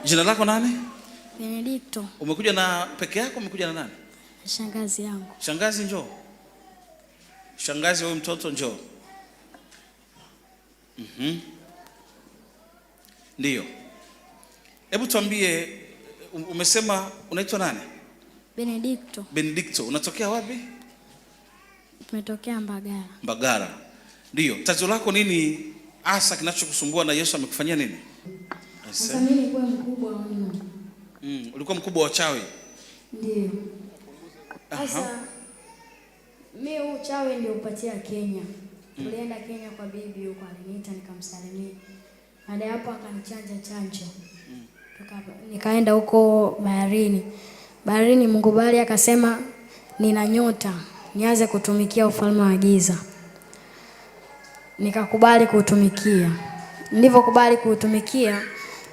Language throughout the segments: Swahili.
Jina lako nani? Benedicto. Umekuja na peke yako, umekuja na nani? Shangazi yangu. Shangazi njoo. Shangazi wewe mtoto njoo. Ndio. Hebu tuambie, umesema unaitwa nani? Benedicto. Benedicto, unatokea wapi? Tumetokea Mbagara. Mbagara. Ndio. Tatizo lako nini hasa kinachokusumbua na Yesu amekufanyia nini? Sasa mimi nilikuwa mkubwa mno. Ulikuwa mkubwa wa chawi? Ndio. Sasa mimi uchawi ndio upatia Kenya. Tulienda Kenya kwa bibi huko, aliniita nikamsalimia. Baada ya hapo akanichanja chanjo. Nikaenda huko baharini. Baharini Mungu bali akasema nina nyota, nianze kutumikia ufalme wa giza. Nikakubali kuutumikia. Nilivyokubali kuutumikia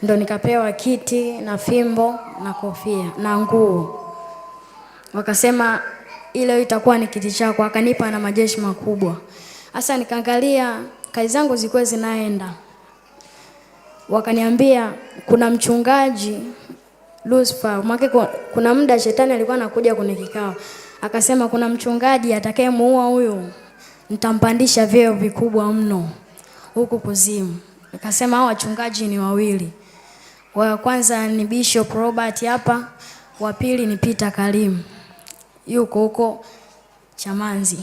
ndo nikapewa kiti na fimbo na kofia na nguo. Wakasema ile itakuwa ni kiti chako, akanipa na majeshi makubwa. Sasa nikaangalia kazi zangu zilikuwa zinaenda. Wakaniambia kuna mchungaji Lucifer, kuna muda shetani alikuwa anakuja kwenye kikao. Akasema kuna mchungaji atakayemuua huyo nitampandisha vyeo vikubwa mno huku kuzimu. Nikasema hao wachungaji ni wawili. Wa kwanza ni Bishop Robert hapa, wa pili ni Peter Karim. Yuko huko Chamanzi.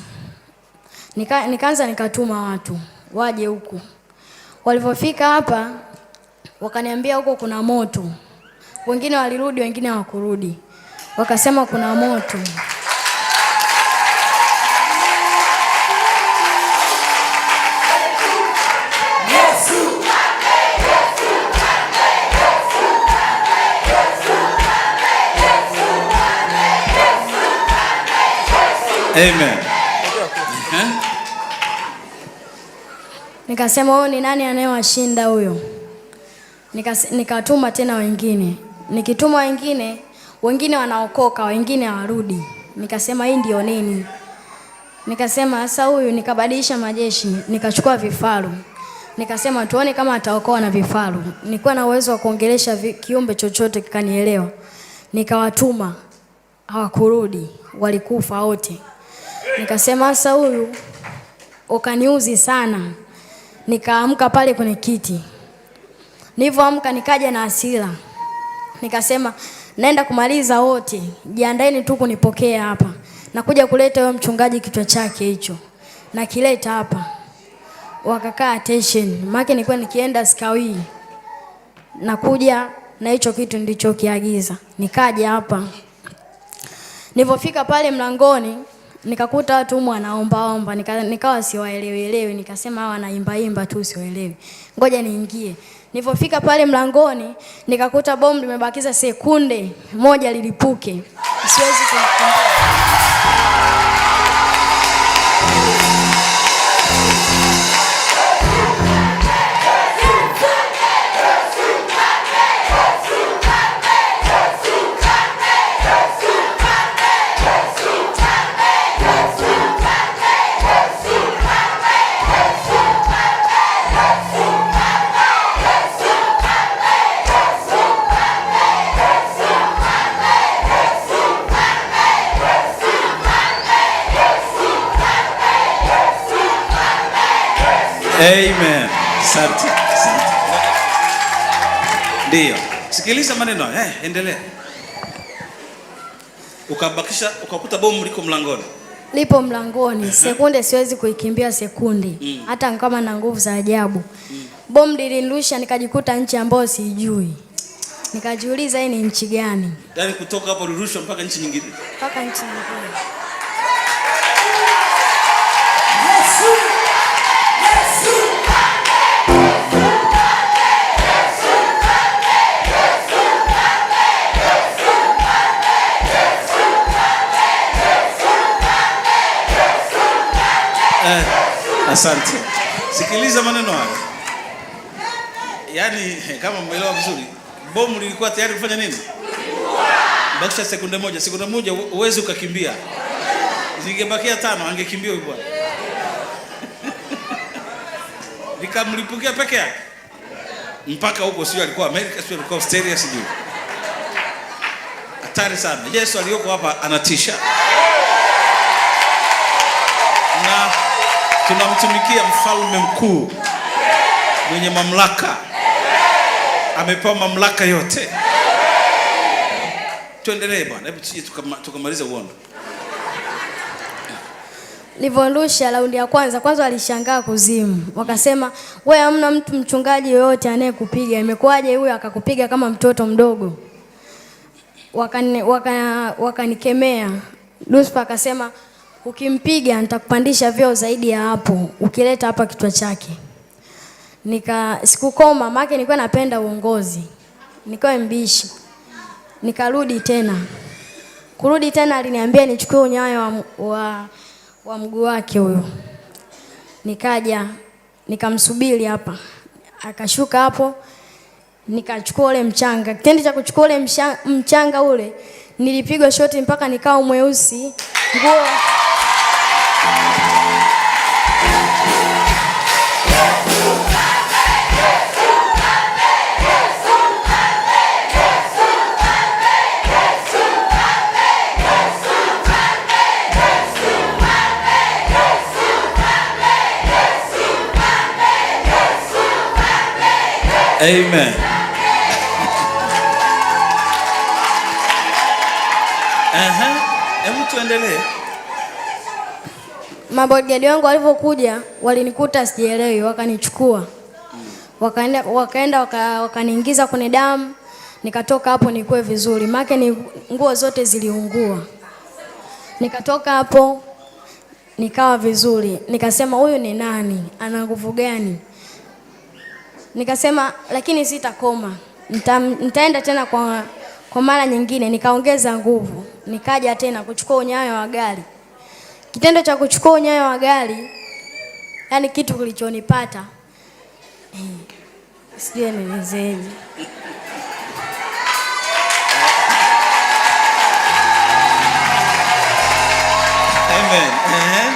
Nikaanza nikatuma watu waje huku. Walipofika hapa wakaniambia huko kuna moto. Wengine walirudi, wengine hawakurudi. Wakasema kuna moto. Amen. Nikasema huyo ni nani anayewashinda huyo? Nikatuma tena wengine. Nikituma wengine wanaokoka, wengine hawarudi. Nikasema hii ndio nini? Nikasema sasa huyu, nikabadilisha majeshi, nikachukua vifaru. Nikasema tuone kama ataokoa na vifaru. Nilikuwa na uwezo wa kuongelesha kiumbe chochote kikanielewa. Nikawatuma, hawakurudi, walikufa wote. Nikasema sasa huyu ukaniuzi sana. Nikaamka pale kwenye kiti. Nilipoamka nikaja na hasira. Nikasema naenda kumaliza wote. Jiandaeni tu kunipokea hapa. Nakuja kuleta huyo mchungaji kichwa chake hicho. Na kileta hapa. Wakakaa attention. Maana nilikuwa nikienda Skawi. Nakuja na hicho kitu nilichokiagiza. Nikaja hapa. Nilipofika pale mlangoni nikakuta watu humu wanaomba. Nikawa siwaelewi. Nikasema hawa wanaimba tu siwaelewi. Ngoja niingie. Nilipofika pale mlangoni nikakuta bomu limebakiza sekunde moja lilipuke. Siwezi kukimbia. Amen. Asante. Ndio. Sikiliza maneno. Endelea. Ukakuta bomu liko mlangoni. Lipo mlangoni. Sekunde siwezi kuikimbia sekunde. Hata kama na nguvu za ajabu. Bomu lilinirusha nikajikuta nchi ambayo sijui. Nikajiuliza hii ni nchi gani? Yaani kutoka hapo ulirushwa mpaka nchi nyingine. Mpaka nchi nyingine. Asante. Sikiliza maneno haya. Yaani kama umeelewa vizuri, bomu lilikuwa tayari kufanya nini? Bakisha sekunde moja uweze ukakimbia. Zingebakia 5 angekimbia huyo bwana. Nikamlipukia peke yake. mpaka huko, sio alikuwa Amerika, sio alikuwa Australia, sijui. Hatari sana. Yesu aliyoko hapa anatisha, na tunamtumikia mfalme mkuu mwenye mamlaka. Amepewa mamlaka yote. Tuendelee bwana, hebu tukamaliza uondo. Nilivyorusha raundi ya kwanza walishangaa kuzimu. Wakasema, "Wewe hamna mtu mchungaji yoyote anayekupiga. Imekuwaje huyu akakupiga kama mtoto mdogo?" Wakanikemea. Lucifer akasema, "Ukimpiga nitakupandisha vyeo zaidi ya hapo, ukileta hapa kichwa chake." Sikukoma, maana nilikuwa napenda uongozi. Nikawa mbishi. Nikarudi tena. Kurudi tena aliniambia nichukue unyayo wa mguu wake huyo. Nikaja, nikamsubiri hapa. Akashuka hapo, nikachukua ule mchanga. Kitendo cha kuchukua ule mchanga ule, nilipigwa shoti mpaka nikao mweusi. Nguo Amen. Hebu tuendelee. Mabodyguard wangu walipokuja walinikuta sijielewi, wakanichukua. Wakaenda wakaniingiza kwenye damu, nikatoka hapo nikuwe vizuri. Maana nguo zote ziliungua. Nikatoka hapo nikawa vizuri. Nikasema huyu ni nani? Ana nguvu gani? Nikasema lakini sitakoma. Nitaenda tena kwa mara nyingine, nikaongeza nguvu. Nikaja tena kuchukua unyayo wa gari. Kitendo cha kuchukua unyayo wa gari, yani kitu kilichonipata. Sijui nielezeje. Amen.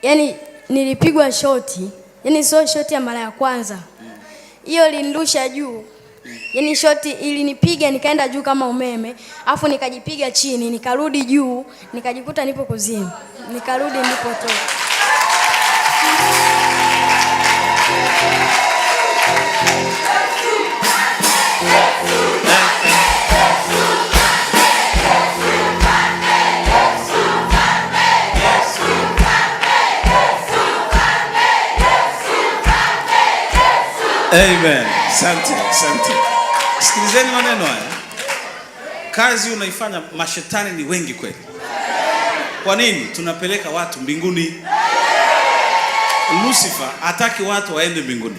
Yani nilipigwa shoti. Yani sio shoti ya mara ya kwanza. Hiyo ilinirusha juu. Yani shoti ilinipiga nikaenda juu kama umeme, afu nikajipiga chini, nikarudi juu, nikajikuta nipo kuzimu. Nikarudi nilipotoka. Amen. Asante. Sikilizeni maneno haya. Kazi unaifanya, mashetani ni wengi kweli. Kwa nini? Tunapeleka watu mbinguni. Lucifer hataki watu waende mbinguni.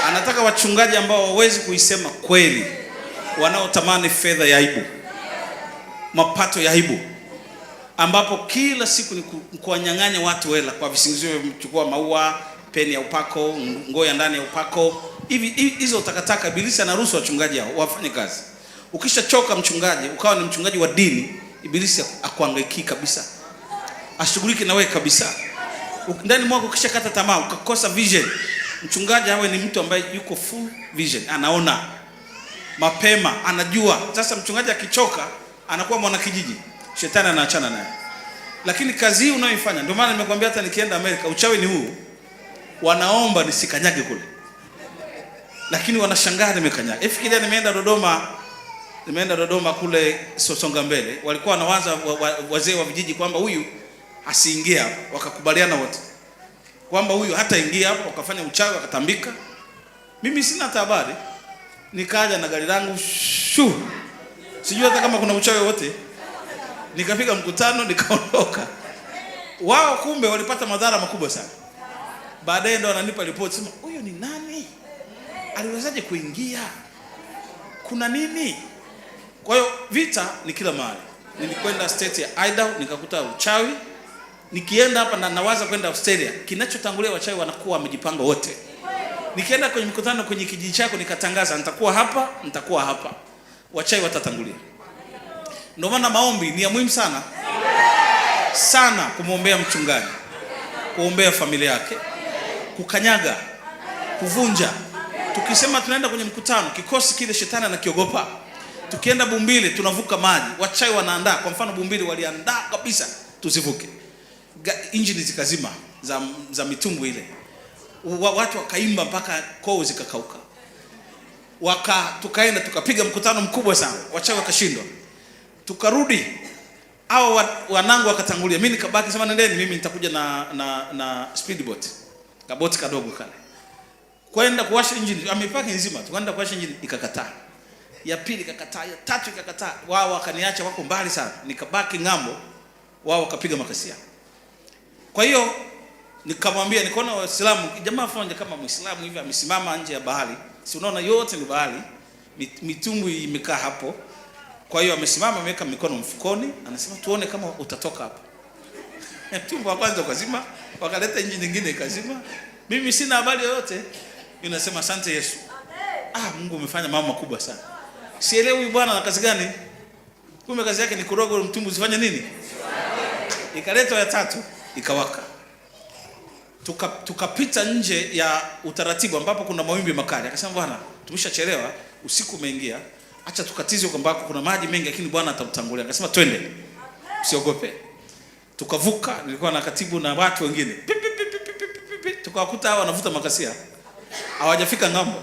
Anataka wachungaji ambao hawawezi kuisema kweli, wanaotamani fedha ya aibu, mapato ya aibu, ambapo kila siku ni kuwanyang'anya watu hela kwa visingizio vya kuchukua maua, peni ya upako, nguo ya ndani ya upako. Hizo takataka ibilisi anaruhusu wachungaji hao wafanye kazi. Ukishachoka mchungaji, ukawa ni mchungaji wa dini, ibilisi akuhangaiki kabisa. Ashughulike na wewe kabisa. Ndani mwako ukishakata tamaa, ukakosa vision, mchungaji awe ni mtu ambaye yuko full vision, anaona mapema, anajua. Sasa mchungaji akichoka, anakuwa mwana kijiji, shetani anaachana naye. Lakini kazi hii unayoifanya, ndio maana nimekwambia hata nikienda Amerika, uchawi ni huu. Wanaomba nisikanyage kule, lakini wanashangaa nimekanyaga. Fikiria nimeenda Dodoma kule Songa Mbele, walikuwa wanawaza wazee wa vijiji kwamba huyu asiingie hapo. Wakakubaliana wote kwamba huyu hata ingia hapo, wakafanya uchawi, wakatambika. Mimi sina hata habari, nikaja na gari langu sijui hata kama kuna uchawi wote, nikapiga mkutano, nikaondoka. Wao kumbe walipata madhara makubwa sana. Baadaye ndo wananipa report, sema huyu ni nani? Aliwezaje kuingia? Kuna nini? Kwa hiyo vita ni kila mahali. Nilikwenda state ya Idaho nikakuta uchawi. Nikienda hapa na nawaza kwenda Australia, kinachotangulia wachawi wanakuwa wamejipanga wote. Nikienda kwenye mkutano kwenye kijiji chako nikatangaza nitakuwa hapa, wachawi watatangulia. Ndio maana maombi ni ya muhimu sana. Sana kumwombea mchungaji, kuombea familia yake, kukanyaga kuvunja. Tukisema tunaenda kwenye mkutano, kikosi kile shetani anakiogopa. Tukienda Bumbili tunavuka maji, wachawi wanaandaa. Kwa mfano Bumbili waliandaa kabisa tusivuke, injini zikazima za mitumbu ile, watu wakaimba mpaka koo zikakauka. Tukaenda tukapiga mkutano mkubwa sana, wachawi wakashindwa. Tukarudi, hao wanangu wakatangulia, mimi nikabaki sema nendeni, mimi nitakuja na speedboat, kaboti kadogo kale, kwenda kuwasha injini. Amepaki nzima, tukaenda kuwasha injini, ikakataa. Ya pili ikakataa, ya tatu ikakataa. Wao wakaniacha wako mbali sana, nikabaki ngambo, wao wakapiga makasia. Kwa hiyo nikamwambia, nikaona Waislamu, jamaa fanya kama Muislamu hivi amesimama nje ya bahari. Si unaona yote ni bahari, mitumbu imekaa hapo. Kwa hiyo amesimama, ameweka mikono mfukoni, anasema tuone kama utatoka hapa. Mtumbu wa kwanza ukazima, wakaleta injini nyingine ikazima. Mimi sina habari yoyote. Ninasema asante Yesu. Mungu umefanya mambo makubwa sana. Sielewi huyu bwana na kazi gani. Kumbe kazi yake ni kuroga mtumbu usifanye nini? Ikaletwa ya tatu, ikawaka. Tukapita nje ya utaratibu ambapo kuna mawimbi makali. Akasema bwana, tumeshachelewa, usiku umeingia. Acha tukatize kwamba kuna maji mengi lakini Bwana atamtangulia. Akasema twende. Usiogope. Tukavuka, nilikuwa na katibu na watu wengine. Tukawakuta hao wanavuta makasia. Hawajafika ngambo.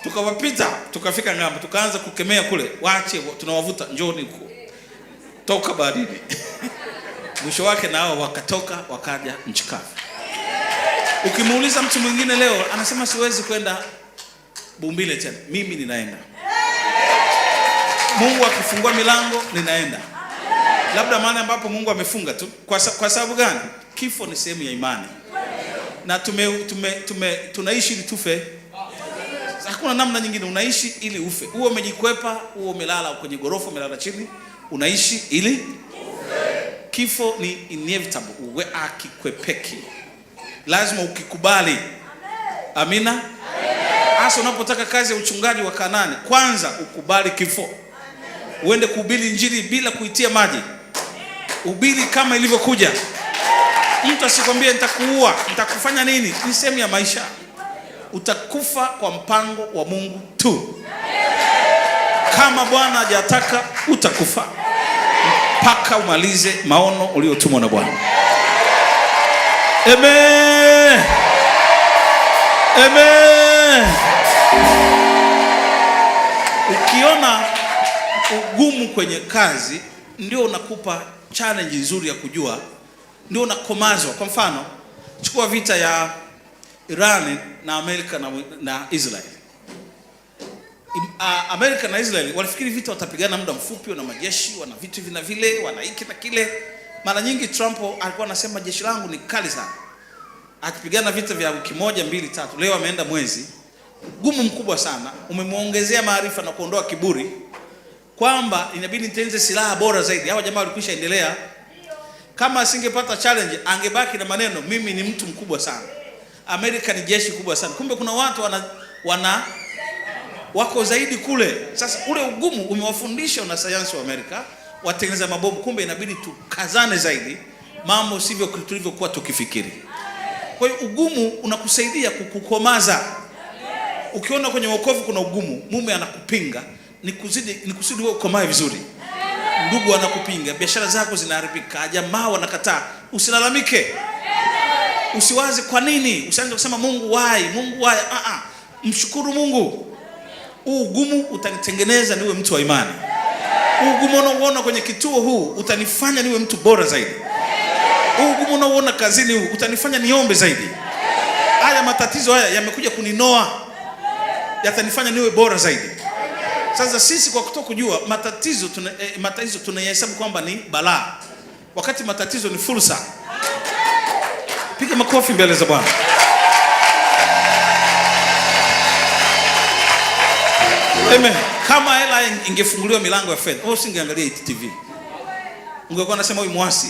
Tukawapita, tukafika ngambo, tukaanza kukemea kule, waache tunawavuta, njooni huko. Toka baharini. Mwisho wake nao wakatoka, wakaja nchi kavu. Ukimuuliza mtu mwingine leo, anasema siwezi kwenda Bumbile tena. Mimi ninaenda. Mungu akifungua milango ninaenda. Labda mahali ambapo Mungu amefunga tu. Kwa sababu gani? Kifo ni sehemu ya imani. Na tunaishi ili tufe. Hakuna namna nyingine, unaishi ili ufe. Uwe umejikwepa, uwe umelala kwenye gorofa, umelala chini, unaishi ili ufe. Kifo ni inevitable, uwe akikwepeki. Lazima ukikubali. Amina. Hasa unapotaka kazi ya uchungaji wa Kanaani, kwanza ukubali kifo. Uende kuhubiri injili bila kuitia maji. Ubiri kama ilivyokuja. Mtu asikwambie nitakuua, nitakufanya nini? Ni sehemu ya maisha. Utakufa kwa mpango wa Mungu tu. Kama Bwana hajataka utakufa mpaka umalize maono uliotumwa na Bwana. Amen. Amen. Ukiona ugumu kwenye kazi, ndio unakupa challenge nzuri ya kujua, ndio unakomazwa. Kwa mfano, chukua vita ya Iran na Amerika na Israel. Amerika na Israel walifikiri vita watapigana muda mfupi, wana majeshi, wana vitu vina vile, wana hiki na kile. Mara nyingi Trump alikuwa anasema jeshi langu ni kali sana. Akipigana vita vya wiki moja, mbili, tatu. Leo ameenda mwezi. Gumu mkubwa sana. Umemuongezea maarifa na kuondoa kiburi, kwamba inabidi nitengeneze silaha bora zaidi. Hao jamaa walikwisha endelea. Kama asingepata challenge, angebaki na maneno mimi ni mtu mkubwa sana. Amerika ni jeshi kubwa sana. Kumbe kuna watu wako zaidi kule. Sasa ule ugumu umewafundisha wanasayansi wa Amerika watengeneza mabomu. Kumbe inabidi tukazane zaidi, mambo sivyo tulivyokuwa tukifikiri. Kwa hiyo ugumu unakusaidia kukukomaza. Ukiona kwenye wokovu kuna ugumu, mume anakupinga, ni kusudi wewe ukomae vizuri. Ndugu anakupinga, biashara zako zinaharibika, jamaa wanakataa, usilalamike. Usiwaze kwa nini, usianze kusema Mungu why. Mshukuru Mungu. Ugumu utanitengeneza niwe mtu wa imani. Ugumu unaoona kwenye kituo huu utanifanya niwe mtu bora zaidi. Ugumu unaoona kazini huu utanifanya niombe zaidi. Haya matatizo haya yamekuja kuninoa, yatanifanya niwe bora zaidi. Sasa sisi kwa kutokujua matatizo tunayahesabu kwamba ni balaa, wakati matatizo ni fursa. Piga makofi mbele za Bwana. Amen. Kama hela ingefunguliwa milango ya fedha, usingeangalia TV. Ungekuwa unasema huyu mwasi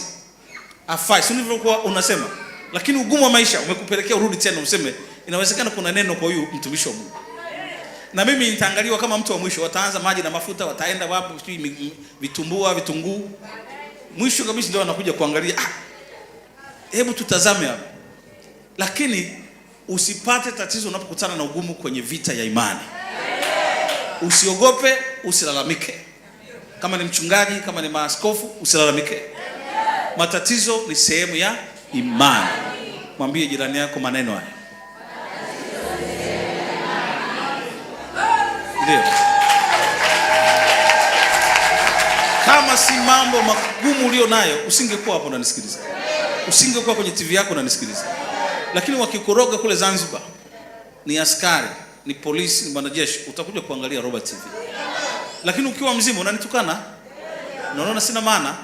afai, si ndivyo unasema? Lakini ugumu wa maisha umekupelekea urudi tena useme inawezekana kuna neno kwa huyu mtumishi wa Mungu. Na mimi nitaangaliwa kama mtu wa mwisho. Wataanza maji na mafuta, wataenda wapi, vitumbua, vitunguu. Mwisho kabisa ndio wanakuja kuangalia. Hebu tutazame hapa. Lakini usipate tatizo unapokutana na ugumu kwenye vita ya imani. Usiogope, usilalamike. Kama ni mchungaji, kama ni maaskofu, usilalamike. Matatizo ni sehemu ya imani. Mwambie jirani yako maneno haya. Ndio. Kama si mambo magumu ulio nayo, usingekuwa hapo unanisikiliza. Usingekuwa kwenye TV yako unanisikiliza. Lakini wakikoroga kule Zanzibar, ni askari, ni polisi, ni wanajeshi, utakuja kuangalia Roba TV. Lakini ukiwa mzima unanitukana, unaona sina maana.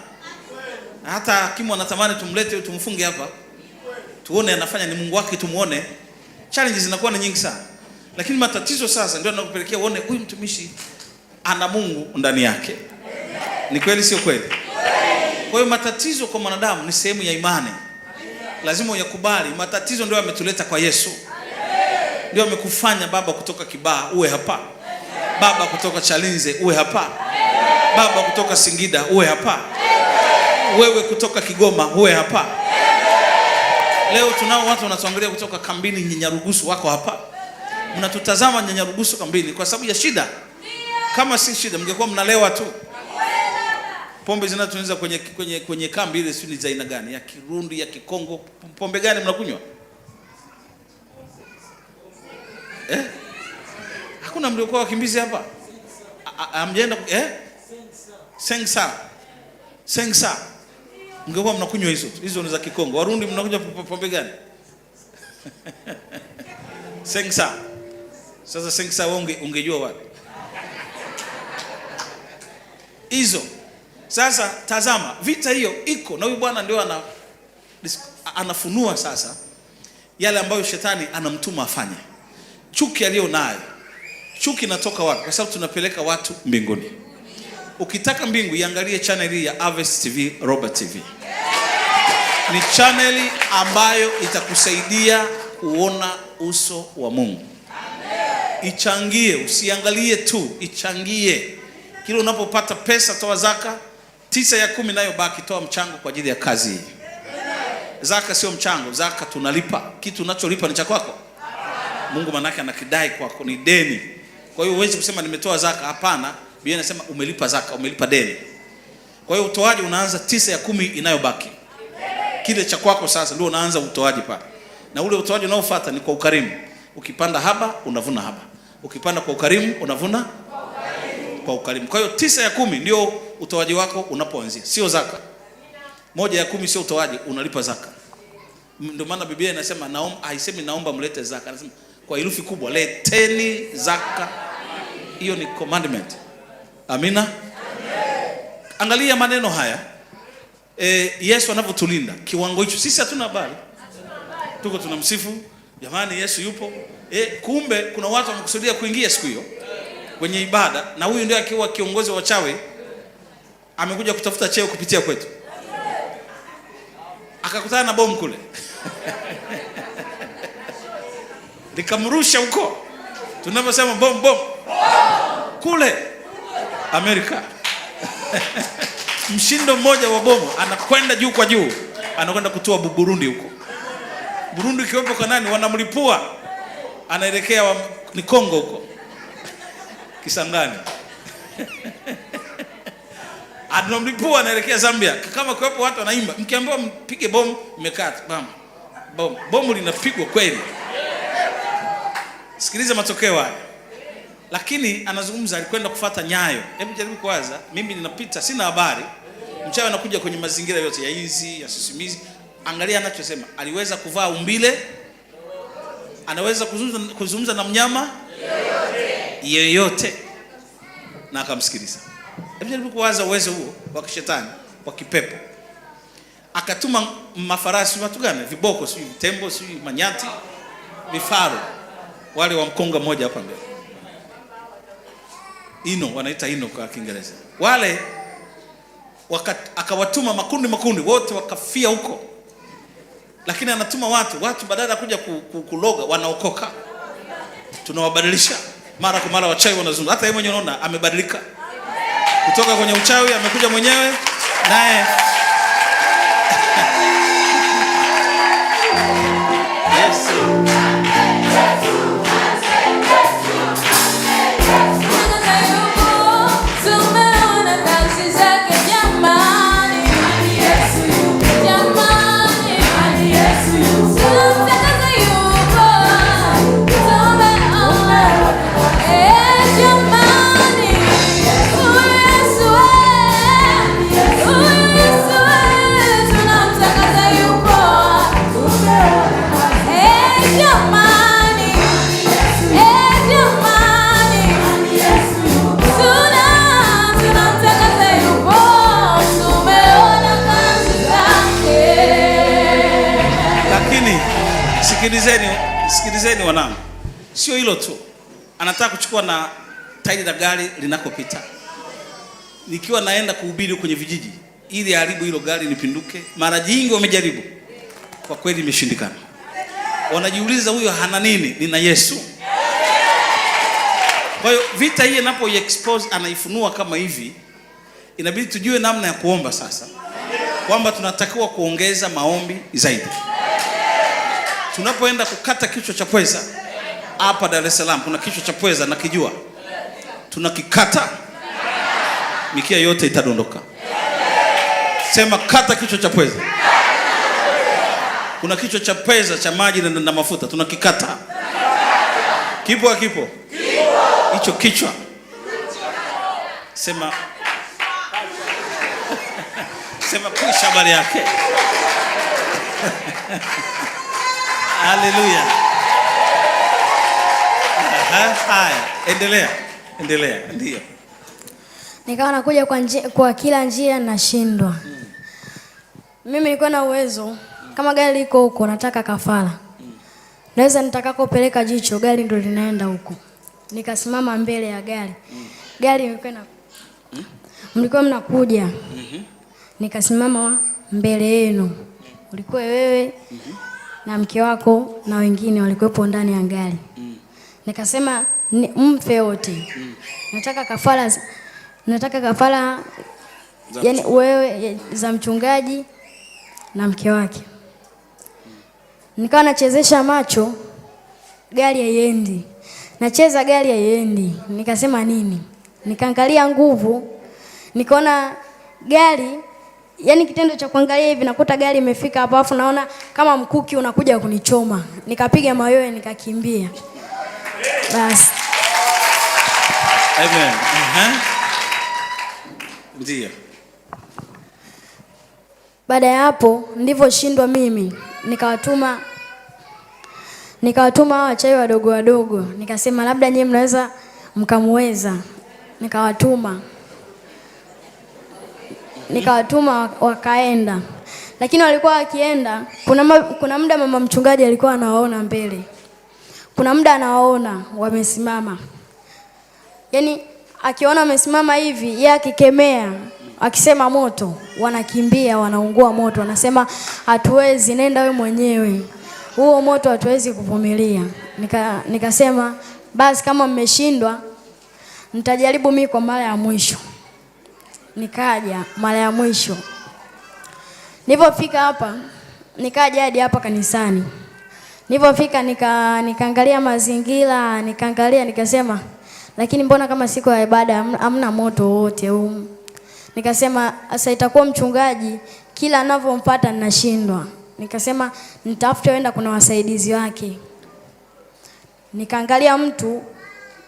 Hata hakimu anatamani tumlete tumfunge hapa, tuone anafanya ni Mungu wake, tumuone. Challenges zinakuwa ni nyingi sana. Lakini matatizo sasa ndio yanakupelekea uone huyu mtumishi ana Mungu ndani yake. Ni kweli sio kweli? Kwa hiyo matatizo kwa mwanadamu ni sehemu ya imani. Lazima uyakubali. Matatizo ndio yametuleta kwa Yesu. Ndio amekufanya baba kutoka Kibaha uwe hapa. Baba kutoka Chalinze uwe hapa. Baba kutoka Singida uwe hapa. Wewe kutoka Kigoma uwe hapa. Leo tunao watu wanatuangalia kutoka kambini Nyanyarugusu wako hapa. Mnatutazama Nyanyarugusu kambini kwa sababu ya shida. Kama si shida mngekuwa mnalewa tu. Pombe zinazotunza kwenye kambi ile sio ni za aina gani? Ya Kirundi, ya Kikongo, pombe gani mnakunywa? Hakuna mliokuwa wakimbizi hapa? Amjenda Sengsa. Mngekuwa mnakunywa hizo ni za Kikongo. Warundi mnakunywa pombe gani? Sengsa. Sasa Sengsa ungejua wapi? Hizo. Sasa tazama, vita hiyo iko na huyu Bwana ndio anafunua sasa yale ambayo shetani anamtuma afanye. Chuki aliyo nayo. Chuki inatoka wapi? Kwa sababu tunapeleka watu mbinguni. Ukitaka mbingu iangalie channel hii ya Harvest TV, Roba TV. Ni channel ambayo itakusaidia kuona uso wa Mungu. Ichangie, usiangalie tu, ichangie. Kila unapopata pesa toa zaka. 9 ya 10 nayo baki toa mchango kwa ajili ya kazi hii. Zaka sio mchango, zaka tunalipa. Kitu unacholipa ni cha kwako. Mungu manake anakidai kwako, ni deni. Kwa hiyo huwezi kusema nimetoa zaka, hapana. Biblia inasema umelipa zaka, umelipa deni. Kwa hiyo utoaji unaanza 9 ya 10 inayobaki. Kile cha kwako sasa ndio unaanza utoaji pale. Na ule utoaji unaofuata ni kwa ukarimu. Ukipanda haba unavuna haba. Ukipanda kwa ukarimu unavuna kwa ukarimu. Kwa hiyo 9 ya 10 ndio utoaji wako unapoanzia. Sio zaka. 1 ya 10 sio utoaji, unalipa zaka. Ndio maana Biblia inasema haisemi naomba mlete zaka. Anasema kwa herufi kubwa, leteni zaka. Hiyo ni commandment. Amina. Angalia maneno haya. Yesu anavyotulinda kiwango hicho. Sisi hatuna habari. Tuko tunamsifu, jamani Yesu yupo. Kumbe kuna watu wamekusudia kuingia siku hiyo kwenye ibada, na huyu ndio akiwa kiongozi wa wachawi amekuja kutafuta cheo kupitia kwetu. Akakutana na bomu kule. Likamrusha huko. Tunaposema bom kule Amerika. Mshindo mmoja wa bomu anakwenda juu kwa juu, anakwenda kutoa Burundi huko. Burundi kiwepo kwa nani wanamlipua, anaelekea ni Kongo huko Kisangani. Anamlipua anaelekea Zambia. Kama kiwepo watu wanaimba, mkiambiwa mpige bomu imekata bam. Bomu linapigwa kweli. Sikiliza matokeo haya. Lakini anazungumza alikwenda kufuata nyayo. Hebu jaribu kuwaza, mimi ninapita sina habari. Mchawi anakuja kwenye mazingira yote ya hizi, ya sisimizi. Angalia anachosema, aliweza kuvaa umbile, anaweza kuzungumza na mnyama yeyote na akamsikiliza. Hebu jaribu kuwaza uwezo huo wa kishetani, wa kipepo. Akatuma mafarasi watu gani? Viboko, sio tembo, sio manyati, vifaru. Wale wa mkonga mmoja hapa mbele. Ino, wanaita ino kwa Kiingereza. Wale akawatuma makundi wote wakafia huko. Lakini anatuma watu badala ya kuja kuloga wanaokoka. Tunawabadilisha. Mara kwa mara wachawi wanazungumza. Hata yeye mwenyewe unaona amebadilika. Kutoka kwenye uchawi amekuja mwenyewe naye Sio hilo tu, anataka kuchukua na tairi la gari linakopita. Nikiwa naenda kuhubiri kwenye vijiji ili haribu hilo gari lipinduke, mara nyingi wamejaribu, kwa kweli imeshindikana. Wanajiuliza huyo hana nini? Nina Yesu. Kwa hiyo vita hii inapo-expose, anaifunua kama hivi, inabidi tujue namna ya kuomba sasa, kwamba tunatakiwa kuongeza maombi zaidi. Tunapoenda kukata kichwa cha pweza hapa Dar es Salaam, kuna kichwa cha pweza nakijua, tunakikata mikia yote itadondoka. Sema kata kichwa cha pweza. Kuna kichwa cha pweza cha maji na mafuta, tunakikata. Kipo hakipo? Hicho kichwa. Sema sema kisha habari yake. Haleluya. Haya, endelea. Ndio. Nikawa nakuja kwa kila njia nashindwa. Mimi nilikuwa na uwezo, kama gari liko huko nataka kafara, naweza nitakakopeleka jicho gari ndio linaenda huko. Nikasimama mbele ya gari. Gari mlikuwa mnakuja. Nikasimama mbele yenu. Ulikuwa wewe na mke wako na wengine walikuwepo ndani ya gari. Nikasema mfe wote. Nataka kafara yani wewe za mchungaji na mke wake. Nikawa nachezesha macho, gari haiendi. Nacheza gari haiendi. Nikasema nini? Nikaangalia nguvu, nikaona gari, yani kitendo cha kuangalia hivi nakuta gari imefika hapo, afu naona kama mkuki unakuja kunichoma. Nikapiga mayowe nikakimbia. Basi. Amen. Ndio. Baada ya hapo ndivyoshindwa mimi, nikawatuma hao wachawi wadogo. Nikasema labda nyinyi mnaweza mkamweza. Nikawatuma wakaenda. Lakini walikuwa wakienda, kuna muda mama mchungaji alikuwa anawaona mbele. Kuna muda anawaona wamesimama. Yaani akiona wamesimama hivi, yeye akikemea, akisema moto, wanakimbia, wanaungua moto. Wanasema hatuwezi, nenda wewe mwenyewe. Huo moto hatuwezi kuvumilia. Nikasema basi kama mmeshindwa, nitajaribu mimi kwa mara ya mwisho. Nikaja mara ya mwisho. Nilipofika hapa, nikaja hadi hapa kanisani. Nilipofika nikaangalia mazingira, nikasema lakini mbona kama siku ya ibada hamna moto wote huu. Nikasema sasa itakuwa mchungaji kila anavyompata ninashindwa. Nikasema nitafute wenda kuna wasaidizi wake. Nikaangalia mtu,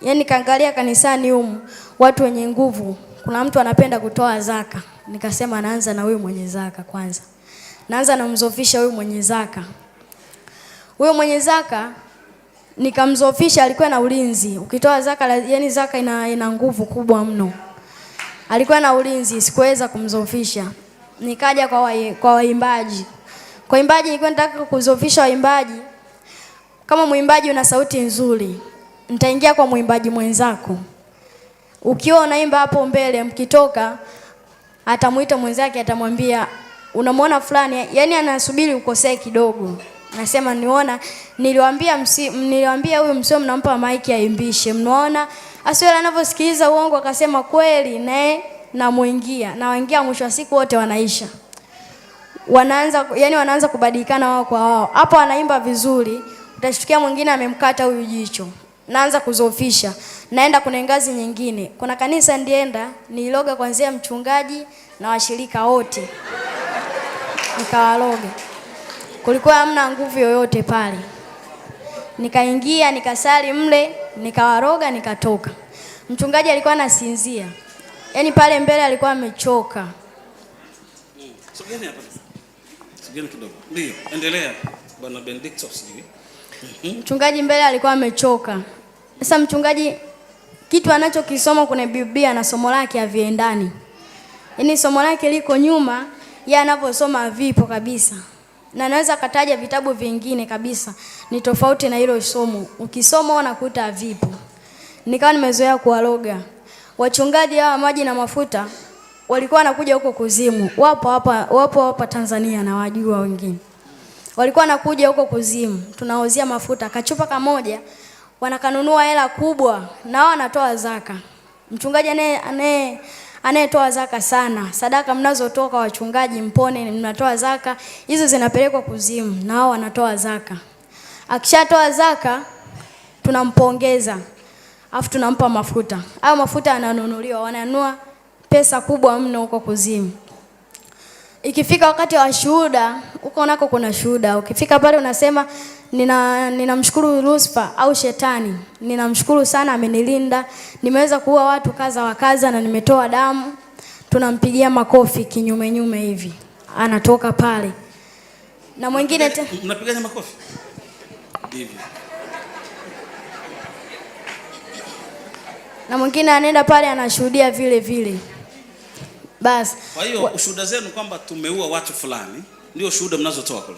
yani nikaangalia kanisani humu watu wenye nguvu. Kuna mtu anapenda kutoa zaka. Nikasema naanza na huyu mwenye zaka kwanza. Naanza na mzofisha huyu mwenye zaka. Huyo mwenye zaka nikamzofisha, alikuwa na ulinzi. Ukitoa zaka, yani zaka ina nguvu kubwa mno. Alikuwa na ulinzi, sikuweza kumzofisha. Nikaja kwa waimbaji. Kwa waimbaji nilikuwa nataka kuzofisha waimbaji. Kama muimbaji una sauti nzuri, nitaingia kwa muimbaji mwenzako. Ukiwa unaimba hapo mbele, mkitoka atamuita mwenzake, atamwambia unamwona fulani, yani anasubiri ukosee kidogo. Nasema niliwaambia huyu msio mnampa maiki aimbishe. Mnaona Asiwele anaposikiliza uongo akasema kweli, naye namuingia. Na waingia mwisho wa siku wote wanaisha. Wanaanza kubadilikana wao kwa wao. Hapo anaimba vizuri, utashtukia mwingine amemkata huyu jicho. Naanza kuzofisha. Naenda kuna ngazi nyingine. Kuna kanisa ndienda, niloga kuanzia mchungaji na washirika wote. Nikawaloga. Kulikuwa hamna nguvu yoyote pale. Nikaingia, nikasali mle, nikawaroga, nikatoka. Mchungaji alikuwa anasinzia. Yaani pale mbele alikuwa amechoka. Sogeni hapa. Sogeni kidogo. Ndio, endelea. Bwana Benedicto sijui. Mchungaji mbele alikuwa amechoka. Sasa mchungaji kitu anachokisoma kwenye Biblia na somo lake haviendani. Yaani somo lake liko nyuma, yeye anaposoma vipo kabisa. na naweza kataja vitabu vingine kabisa ni tofauti na hilo somo. Ukisoma unakuta havipo. Nikawa nimezoea kuwaroga. Wachungaji hawa maji na mafuta walikuwa wanakuja huko kuzimu. Wapo hapa Tanzania na wajua wengine. Walikuwa wanakuja huko kuzimu. Tunawauzia mafuta. Kachupa kamoja wanakanunua hela kubwa na wao wanatoa zaka. Mchungaji anayetoa zaka sana. Sadaka mnazotoka wachungaji mpone mnatoa zaka. Hizo zinapelekwa kuzimu na wao wanatoa zaka. Akishatoa zaka tunampongeza. Afu tunampa mafuta. Hayo mafuta yananunuliwa, wananunua pesa kubwa mno huko kuzimu. Ikifika wakati wa shuhuda, huko nako kuna shuhuda. Ukifika pale unasema ninamshukuru Lucifer au shetani. Ninamshukuru sana amenilinda. Nimeweza kuua watu kaza wa kaza na nimetoa damu. Tunampigia makofi kinyume hivi. Anatoka pale. Na mwingine mnapigana makofi? Hivi. Na mwingine anaenda pale anashuhudia vile vile. Basi. Kwa hiyo ushuhuda zenu kwamba tumeua watu fulani ndio shuhuda mnazotoa kule.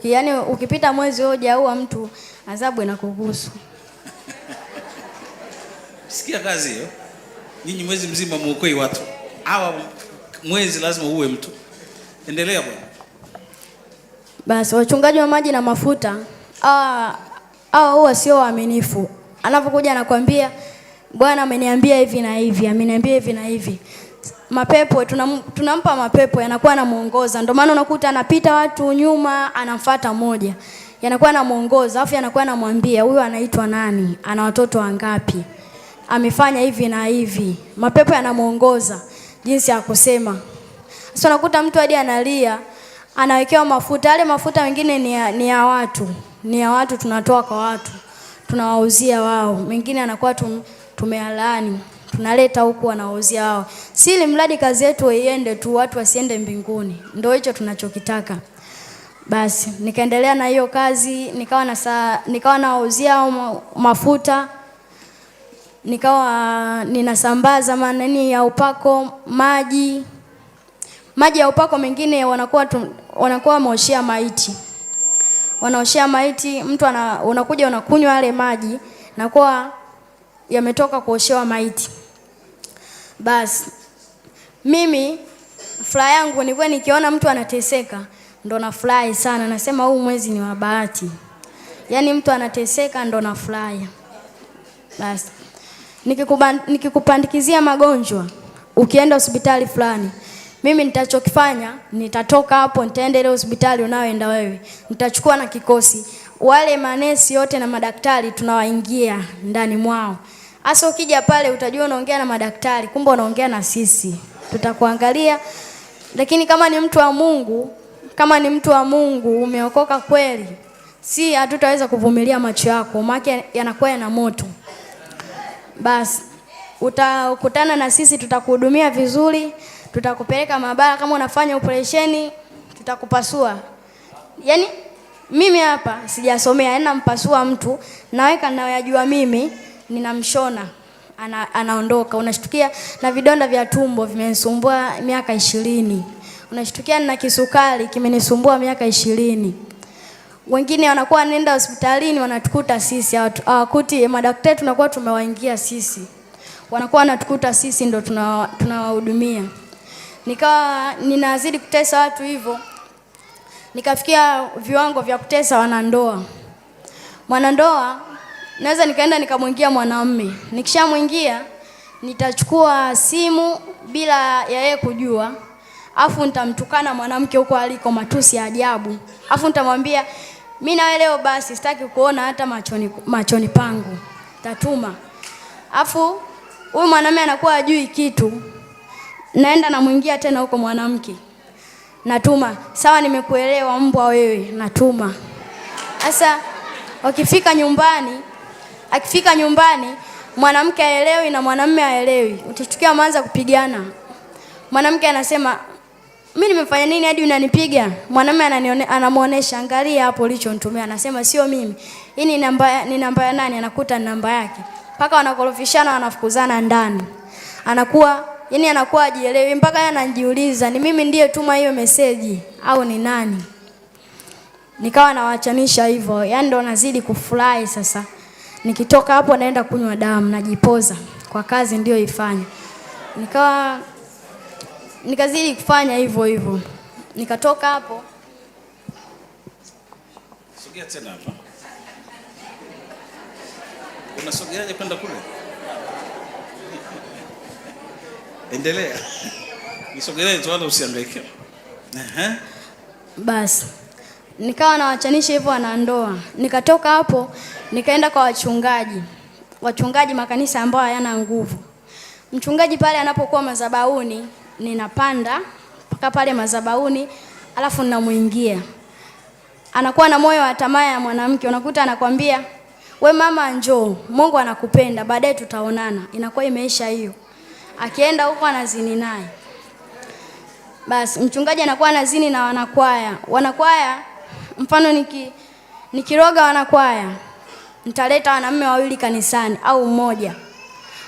Yani ukipita mwezi hujaua mtu adhabu inakuhusu. Sikia kazi hiyo. Nyinyi mwezi mzima muokoi watu. Hawa mwezi lazima uue mtu. Endelea bwana. Basi wachungaji wa maji na mafuta huwa sio waaminifu. Anapokuja anakuambia Bwana ameniambia hivi na hivi, ameniambia hivi na hivi. Mapepo tunampa mapepo yanakuwa anamuongoza. Ndio maana unakuta anapita watu nyuma anamfuata mmoja. Yanakuwa anamuongoza, afu yanakuwa anamwambia huyu anaitwa nani? Ana watoto wangapi? Amefanya hivi na hivi. Mapepo yanamuongoza jinsi ya kusema. Sasa unakuta mtu hadi analia, anawekewa mafuta. Yale mafuta mengine ni ya watu. Ni ya watu tunatoa kwa watu. Tunawauzia wao. Mengine anakuwa tumealaani. Tunaleta huku wanawauzia wao. Sili mradi kazi yetu iende tu, watu wasiende mbinguni. Ndio hicho tunachokitaka. Basi nikaendelea na hiyo kazi, nikawa nawauzia mafuta. Nikawa ninasambaza maneno ya upako, maji ya upako mengine wanakuwa wameoshia maiti. Wanaoshia maiti, mtu unakuja unakunywa yale maji na kwa yametoka kuoshewa maiti. Basi mimi furaha yangu nilikuwa nikiona mtu anateseka ndo nafurahi sana. Nasema huu mwezi ni wa bahati. Yaani mtu anateseka ndo nafurahi. Basi nikikupandikizia magonjwa ukienda hospitali fulani, mimi nitachokifanya nitatoka hapo nitaenda ile hospitali unaoenda wewe. Nitachukua na kikosi. Wale manesi yote na madaktari tunawaingia ndani mwao. Hasa ukija pale utajua unaongea na madaktari, kumbe unaongea na sisi. Tutakuangalia. Lakini kama ni mtu wa Mungu, umeokoka kweli, si hatutaweza kuvumilia macho yako, maana yanakuwa yana moto. Basi utakutana na sisi, tutakuhudumia vizuri, tutakupeleka maabara. Kama unafanya operesheni tutakupasua. Yaani mimi hapa sijasomea, yaani nampasua mtu, naweka ninayojua mimi, ninamshona, anaondoka. Unashtukia na vidonda vya tumbo vimenisumbua miaka 20. Unashtukia na kisukari kimenisumbua miaka 20. Wengine wanakuwa nenda hospitalini wanatukuta sisi, hawakuti madaktari, tunakuwa tumewaingia sisi. Wanakuwa wanatukuta sisi ndo tunawahudumia. Nikawa ninazidi kutesa watu hivyo. Nikafikia viwango vya kutesa wanandoa. Mwanandoa naweza nikaenda nikamwingia mwanamume. Nikishamwingia nitachukua simu bila ya yeye kujua. Afu nitamtukana mwanamke huko aliko matusi ya ajabu. Afu nitamwambia mimi na wewe leo basi sitaki kuona hata machoni pangu. Tatuma. Afu huyu mwanamume anakuwa hajui kitu. Naenda namwingia tena huko mwanamke. Natuma. Sawa, nimekuelewa mbwa wewe. Natuma. Sasa akifika nyumbani mwanamke haelewi na mwanamume haelewi. Utashtukia mwanza kupigana. Mwanamke anasema mimi nimefanya nini hadi unanipiga? Mwanamume anamuonesha, angalia hapo ulichonitumia. Anasema sio mimi. Hii ni namba ya nani? Anakuta namba yake. Paka wanakorofishana, wanafukuzana ndani. Anakuwa Yaani anakuwa hajielewi mpaka yeye anajiuliza ni mimi ndiye tuma hiyo meseji au ni nani? Nikawa nawaachanisha hivyo. Yaani ndo nazidi kufurahi sasa. Nikitoka hapo naenda kunywa damu, najipoza kwa kazi ndio ifanye. Nikazidi kufanya hivyo hivyo. Nikatoka hapo. Sogea tena hapa. Unasogeaje kwenda kule? Endelea. Nisogelee tu wala usihangaike. Basi. Nikawa nawachanisha hivyo wanandoa. Nikatoka hapo, nikaenda kwa wachungaji. Wachungaji makanisa ambao hayana nguvu. Mchungaji pale anapokuwa madhabahuni, ninapanda mpaka pale madhabahuni, alafu ninamuingia. Anakuwa na moyo wa tamaa ya mwanamke. Unakuta anakwambia, "We mama njoo, Mungu anakupenda, baadaye tutaonana." Inakuwa imeisha hiyo. Akienda huko anazini naye. Basi mchungaji anakuwa anazini na wanakwaya. Wanakwaya mfano nikiroga wanakwaya, nitaleta wanaume wawili kanisani au mmoja.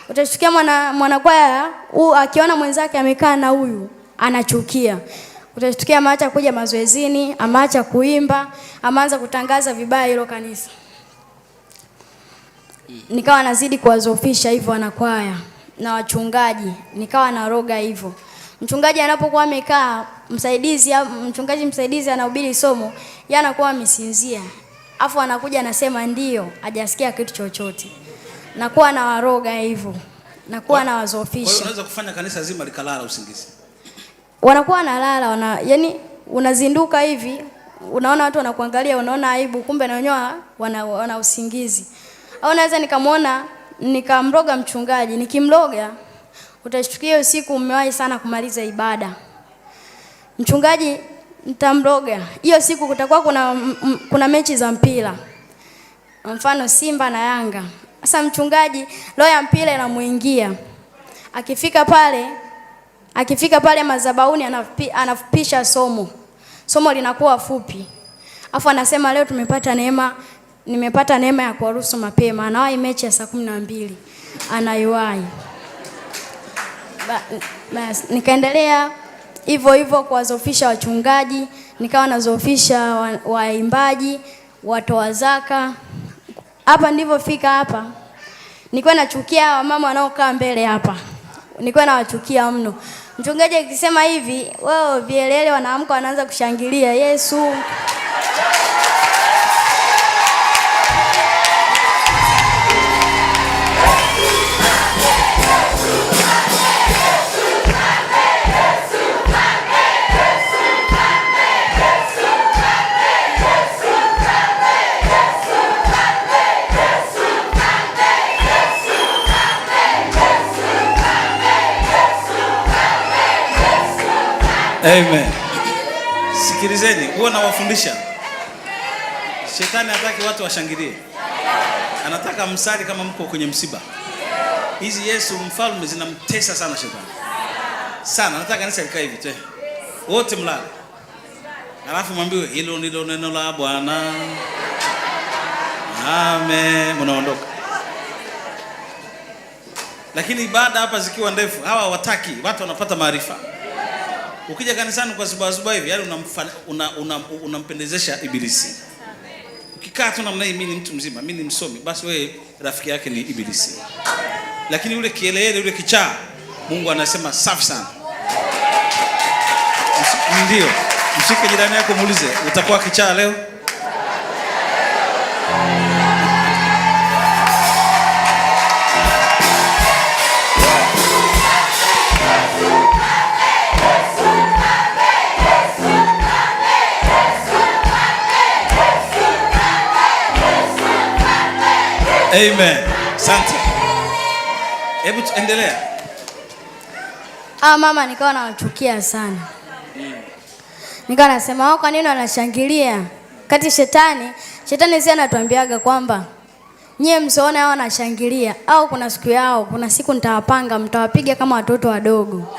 Utasikia mwanakwaya akiona mwenzake amekaa na huyu anachukia. Utasikia ameacha kuja mazoezini, ameacha kuimba, ameanza kutangaza vibaya hilo kanisa. Nikawa nazidi kuwazofisha hivyo wanakwaya na wachungaji, nikawa naroga hivyo. Mchungaji anapokuwa amekaa, mchungaji msaidizi anahubiri somo, yeye anakuwa amesinzia. Afu anakuja anasema ndio, hajasikia kitu chochote. Nakuwa na waroga hivyo. Nakuwa na wazofisha. Kwa hiyo unaweza kufanya kanisa zima likalala usingizi. Wanakuwa wanalala, yani unazinduka hivi, unaona watu wanakuangalia, unaona aibu, kumbe na wenyewe wana usingizi. Au naweza nikamroga mchungaji, nikimroga utashtukia usiku umewahi sana kumaliza ibada. Mchungaji nitamroga. Hiyo siku kutakuwa kuna mechi za mpira. Mfano Simba na Yanga. Sasa mchungaji roho ya mpira inamuingia. Akifika pale madhabahuni anafupisha somo. Somo linakuwa fupi. Afu anasema leo nimepata neema ya kuwaruhusu mapema. Anawahi mechi ya saa 12. Anaiwahi. Basi nikaendelea hivyo kuwazofisha wachungaji, nikawa nazofisha waimbaji, watoa zaka. Hapa ndivyo fika hapa. Nilikuwa nachukia wamama wanaokaa mbele hapa. Nilikuwa nawachukia mno. Mchungaji akisema hivi, wao vielele wanaamka wanaanza kushangilia Yesu. Amen. Sikilizeni, huwa nawafundisha. Shetani hataki watu washangilie. Anataka msali kama mko kwenye msiba. Hizi Yesu mfalme zinamtesa sana shetani. Sana, anataka kanisa likae hivi tu. Wote mlale. Alafu mwambiwe hilo ndilo neno la Bwana. Amen. Mnaondoka. Lakini ibada hapa zikiwa ndefu, hawa hawataki, watu wanapata maarifa. Ukija kanisani kwa zuba hivi, yani unampendezesha ibilisi. Ukikaa tu namna hii, mimi ni mtu mzima, mimi ni msomi, basi wewe rafiki yake ni ibilisi. Lakini yule kielele, yule kichaa, Mungu anasema safi sana. Ndio. Mshike jirani yako muulize, utakuwa kichaa leo? Amen. Asante. Hebu endelea. Mama nikawa nawachukia sana. Nikawa nasema wao kwa nini wanashangilia? Kati shetani si anatuambiaga kwamba nyie msione hao wanashangilia au kuna siku yao, kuna siku nitawapanga mtawapiga kama watoto wadogo.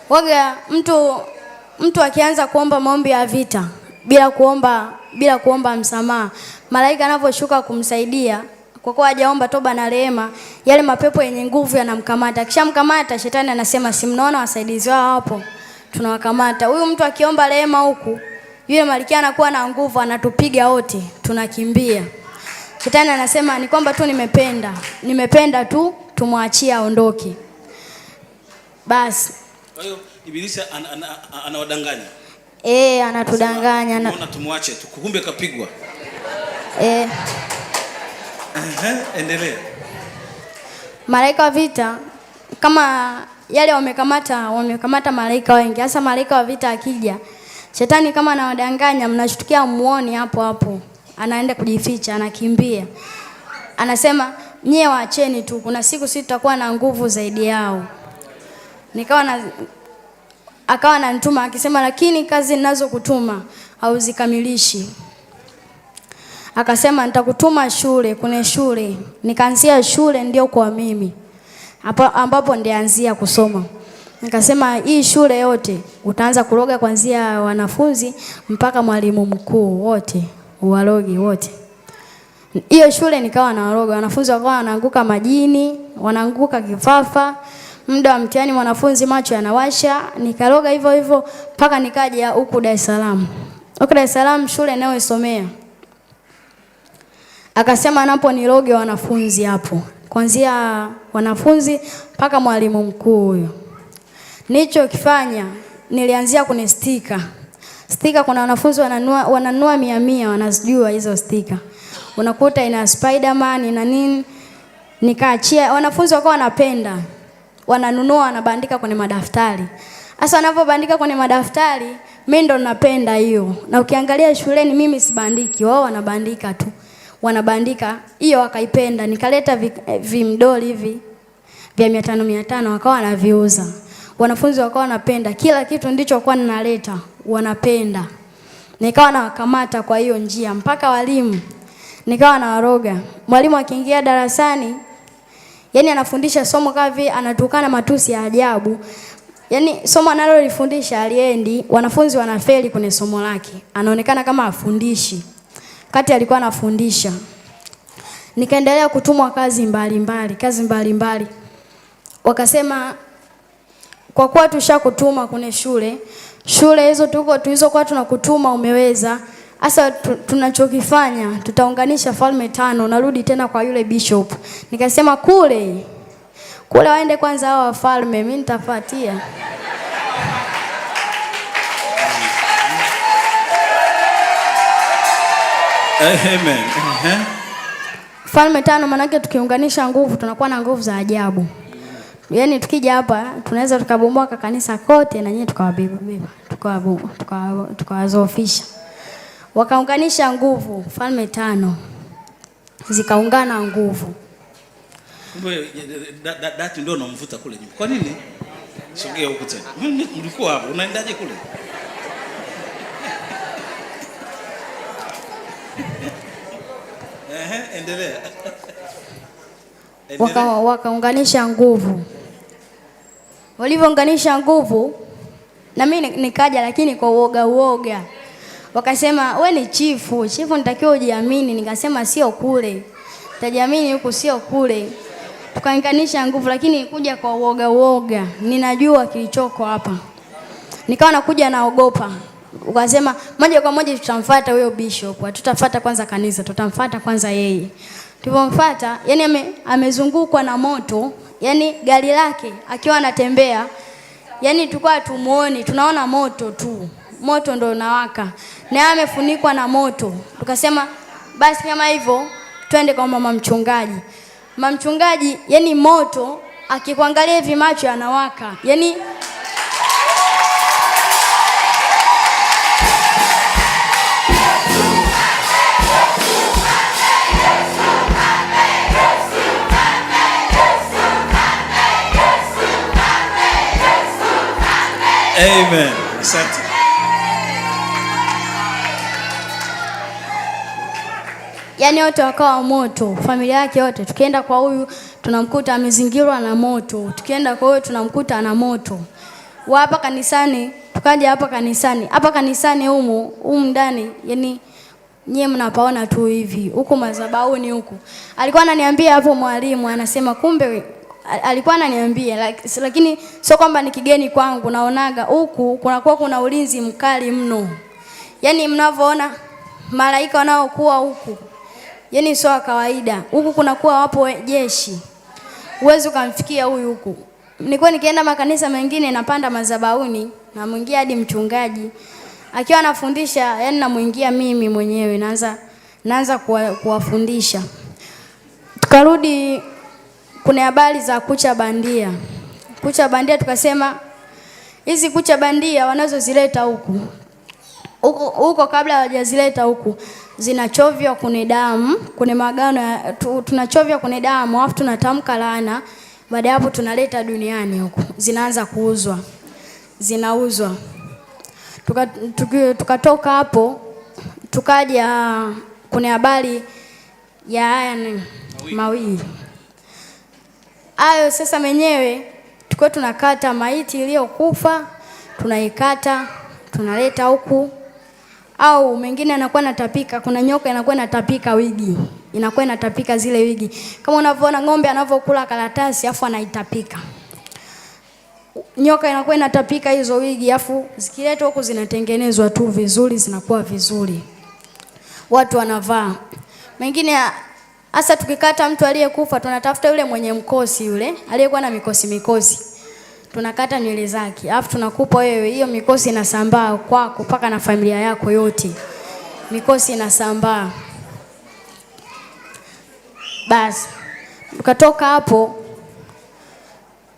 Waga mtu akianza kuomba maombi ya vita bila kuomba msamaha, malaika anaposhuka kumsaidia, kwa kuwa hajaomba toba na rehema, yale mapepo yenye nguvu yanamkamata. Kishamkamata, shetani anasema, si mnaona wasaidizi wao hapo, tunawakamata. Huyu mtu akiomba rehema huku, yule malkia anakuwa na nguvu, anatupiga wote, tunakimbia. Shetani anasema ni kwamba tu nimependa tu, tumwachie aondoke. Basi. Kwa hiyo Ibilisi anawadanganya. Anatudanganya. Unaona tumwache tu, kumbe kapigwa. Endelea. Malaika wa vita kama yale wamekamata malaika wengi. Hasa malaika wa vita akija, shetani kama anawadanganya, mnashtukia muone hapo hapo. Anaenda kujificha, anakimbia. Anasema nyie waacheni tu, kuna siku sisi tutakuwa na nguvu zaidi yao. Akawa ananituma akisema, lakini kazi ninazokutuma hauzikamilishi. Akasema nitakutuma shule, kuna shule. Nikaanzia shule ndio kwa mimi. Ambapo ndianzia kusoma. Nikasema hii shule yote utaanza kuroga kuanzia wanafunzi mpaka mwalimu mkuu wote, uwarogi wote. Hiyo shule nikawa nawaroga, wanafunzi wakawa wanaanguka majini, wanaanguka kifafa. Muda wa mtihani wanafunzi macho yanawasha, nikaroga hivyo hivyo mpaka nikaja huku Dar es Salaam. Huku Dar es Salaam shule ninayosomea. Akasema napo niroge wanafunzi hapo. Kuanzia wanafunzi mpaka mwalimu mkuu huyo. Nilichokifanya, nilianzia kwenye stika. Stika kuna wanafunzi wananunua 100 wanazijua hizo stika. Unakuta ina Spiderman na nini. Nikaachia wanafunzi wakawa wanapenda. Wananunua wanabandika kwenye madaftari. Hasa wanapobandika kwenye madaftari, mimi ndo napenda hiyo. Na ukiangalia shuleni mimi sibandiki, wao wanabandika tu. Wanabandika hiyo wakaipenda. Nikaleta vimdoli hivi vya 500 wakawa wanaviuza. Wanafunzi wakawa wanapenda. Kila kitu ndicho kwa ninaleta wanapenda. Nikawa nawakamata kwa hiyo njia mpaka walimu. Nikawa nawaroga. Mwalimu akiingia darasani, yani anafundisha somo kama vile anatukana matusi ya ajabu. Yani somo analolifundisha aliendi, wanafunzi wanafeli kwenye somo lake. Anaonekana kama afundishi. Kati alikuwa anafundisha. Nikaendelea kutumwa kazi mbalimbali. Wakasema kwa kuwa tushakutuma kwenye shule hizo tulizokuwa tunakutuma umeweza. Sasa tunachokifanya tutaunganisha falme 5, narudi tena kwa yule bishop. Nikasema kule waende kwanza hao wafalme, mimi nitafuatia. Amen. Falme 5 manake tukiunganisha nguvu tunakuwa na nguvu za ajabu. Yaani tukija hapa tunaweza tukabomoa kanisa kote na nyinyi tukawabeba. Tukawazofisha. Wakaunganisha nguvu, falme 5 zikaungana nguvu. Kumbe dati ndio unamvuta kule nyuma. Kwa nini? Sogea huko tena. Mlikuwa hapo, unaendaje kule? Endelea. Wakaunganisha nguvu. Walivyounganisha nguvu na mimi nikaja lakini kwa uoga. Wakasema we ni chifu nitakiwa ujiamini. Nikasema sio kule. Tajiamini huku sio kule. Tukaunganisha nguvu lakini kuja kwa uoga. Ninajua kilichoko hapa. Nikawa nakuja naogopa. Ukasema moja kwa moja tutamfuata huyo bishop. Hatutafuata kwanza kanisa, tutamfuata kwanza yeye. Tulipomfuata, yani amezungukwa na moto, yani gari lake akiwa anatembea, yani tulikuwa tumuone, tunaona moto tu. Moto ndo unawaka. Na amefunikwa na moto. Tukasema basi kama hivyo twende kwa mama mchungaji. Mama mchungaji, yani moto akikuangalia hivi macho yanawaka. Yani Amen. Asante. Yani wote wakawa moto, familia yake yote. Tukienda kwa huyu tunamkuta amezingirwa na moto. Tukienda kwa huyu tunamkuta ana moto. Hapa kanisani, tukaja hapa kanisani. Hapa kanisani humu ndani, yani nyie mnapaona tu hivi, huku madhabahuni huku. Alikuwa ananiambia hapo mwalimu, anasema kumbe alikuwa ananiambia, lakini sio kwamba ni kigeni kwangu. Naonaga huku kunakuwa kuna ulinzi mkali mno. Yaani mnavyoona malaika wanaokuwa huku, yaani sio kawaida. Huku kunakuwa wapo jeshi. Uwezo kumfikia huyu huku. Nilikuwa nikienda makanisa mengine napanda madhabahuni, namuingia hadi mchungaji akiwa anafundisha, yaani namuingia mimi mwenyewe naanza kuwafundisha. Tukarudi kuna habari za kucha bandia. Kucha bandia tukasema hizi kucha bandia wanazozileta huko kabla hawajazileta huku zinachovya kwenye damu, kwenye magano tunachovya kwenye damu, alafu tunatamka laana. Baada hapo tunaleta duniani huku. Zinaanza kuuzwa. Zinauzwa. Tukatoka hapo tukaja kuna habari ya haya mawili. Hayo sasa menyewe tulikuwa tunakata maiti iliyokufa, tunaikata, tunaleta huku. Au mengine anakuwa natapika, kuna nyoka inakuwa natapika wigi. Inakuwa inatapika zile wigi. Kama unavyoona ng'ombe anavyokula karatasi afu anaitapika. Nyoka inakuwa inatapika hizo wigi afu zikiletwa huku zinatengenezwa tu vizuri, zinakuwa vizuri. Watu wanavaa. Mengine hasa tukikata mtu aliyekufa tunatafuta yule mwenye mkosi yule, aliyekuwa na mikosi. Tunakata nywele zake. Alafu tunakupa wewe, hiyo mikosi inasambaa kwako mpaka na familia yako yote. Mikosi inasambaa. Basi tukatoka hapo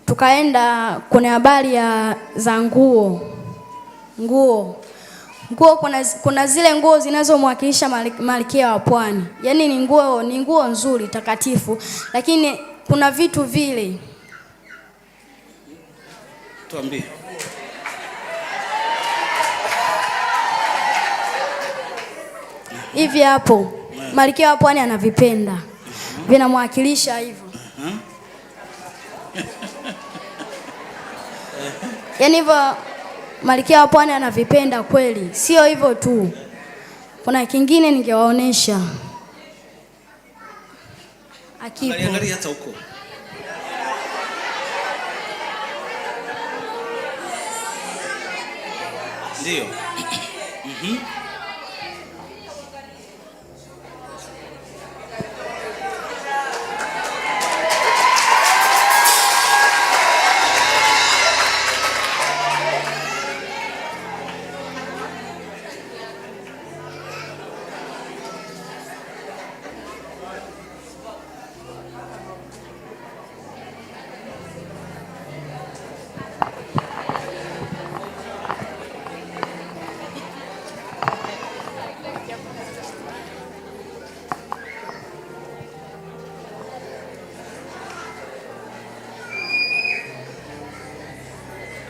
tukaenda kuna habari za nguo. Kuna zile nguo zinazomwakilisha Malkia wa Pwani. Yaani ni nguo nzuri takatifu, lakini kuna vitu vile. Tuambie. Hivi hapo Malkia wa Pwani anavipenda. Vinamwakilisha hivyo. Yaani hivyo Malkia wa Pwani anavipenda kweli. Sio hivyo tu. Kuna kingine ningewaonesha. Akipo. Angalia hata huko. Ndio.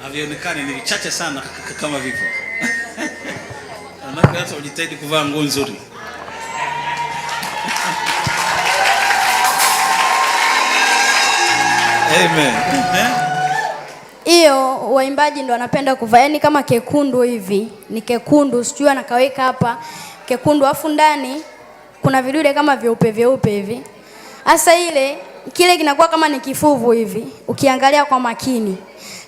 Havionekani, ni vichache sana kama vipo. Anataka hata ujitahidi kuvaa nguo nzuri. Amen. Hiyo waimbaji ndo wanapenda kuvaa, yani kama kekundu hivi. Ni kekundu, sijui anakaweka hapa kekundu, afu ndani kuna vidude kama vyeupe hivi. Hasa kile kinakuwa kama ni kifuvu hivi. Ukiangalia kwa makini,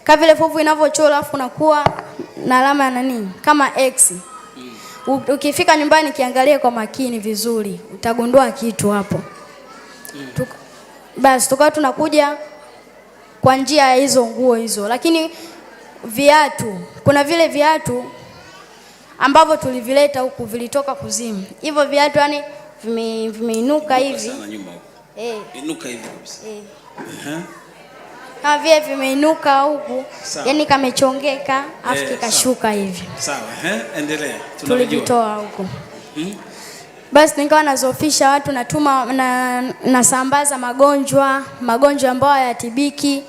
kama vile fuvu inavyochora afu kunakuwa na alama ya kama X. Ukifika nyumbani kiangalie kwa makini vizuri, utagundua kitu hapo. Basi tukawa tunakuja kwa njia ya hizo nguo hizo. Lakini viatu, kuna vile viatu ambavyo tulivileta huku vilitoka kuzimu. Hivyo viatu yani vimeinuka hivi. Inuka hivi kabisa. Kama vile vimeinuka huku, yani kamechongeka, afu kikashuka hivi. Sawa, endelea. Tulivitoa huku. Basi nikawa nazofisha watu, natuma nasambaza magonjwa ambayo hayatibiki.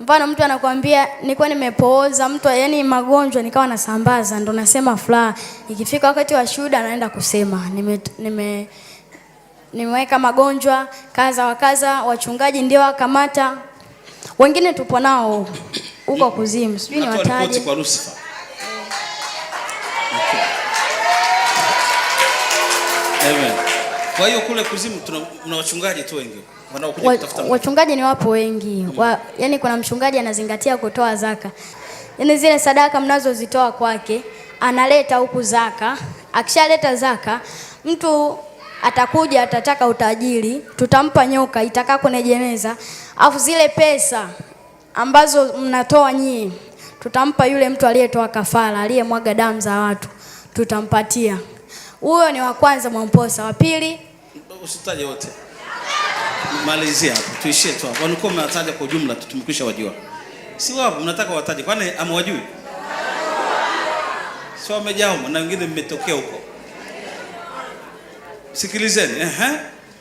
Mfano mtu anakuambia nilikuwa nimepooza, mtu yani magonjwa nikawa nasambaza, ndo nasema furaha. Ikifika wakati wa shuhuda naenda kusema nimeweka magonjwa kaza, wachungaji ndio wakamata. Wengine tupo nao huko kuzimu. Sijui ni wataje. Kwa Lucifer. Kwa hiyo kule kuzimu tuna wachungaji tu wengi wanaokuja kutafuta. Wachungaji ni wapo wengi. Yaani kuna mchungaji anazingatia kutoa zaka. Yaani zile sadaka mnazozitoa kwake, analeta huku zaka. Akishaleta zaka, mtu atakuja atataka utajiri, tutampa nyoka itakaa kwenye jeneza. Alafu zile pesa ambazo mnatoa nyinyi, tutampa yule mtu aliyetoa kafara, aliyemwaga damu za watu, tutampatia. Huyo ni wa kwanza Mwamposa. Wa pili usitaje wote. Malizia hapo. Tuishie tu hapo. Wanako mnataja kwa jumla tumekwisha wajua. Si wapo mnataka wataje kwani amwajui? Sio wamejao na wengine mmetokea huko. Sikilizeni,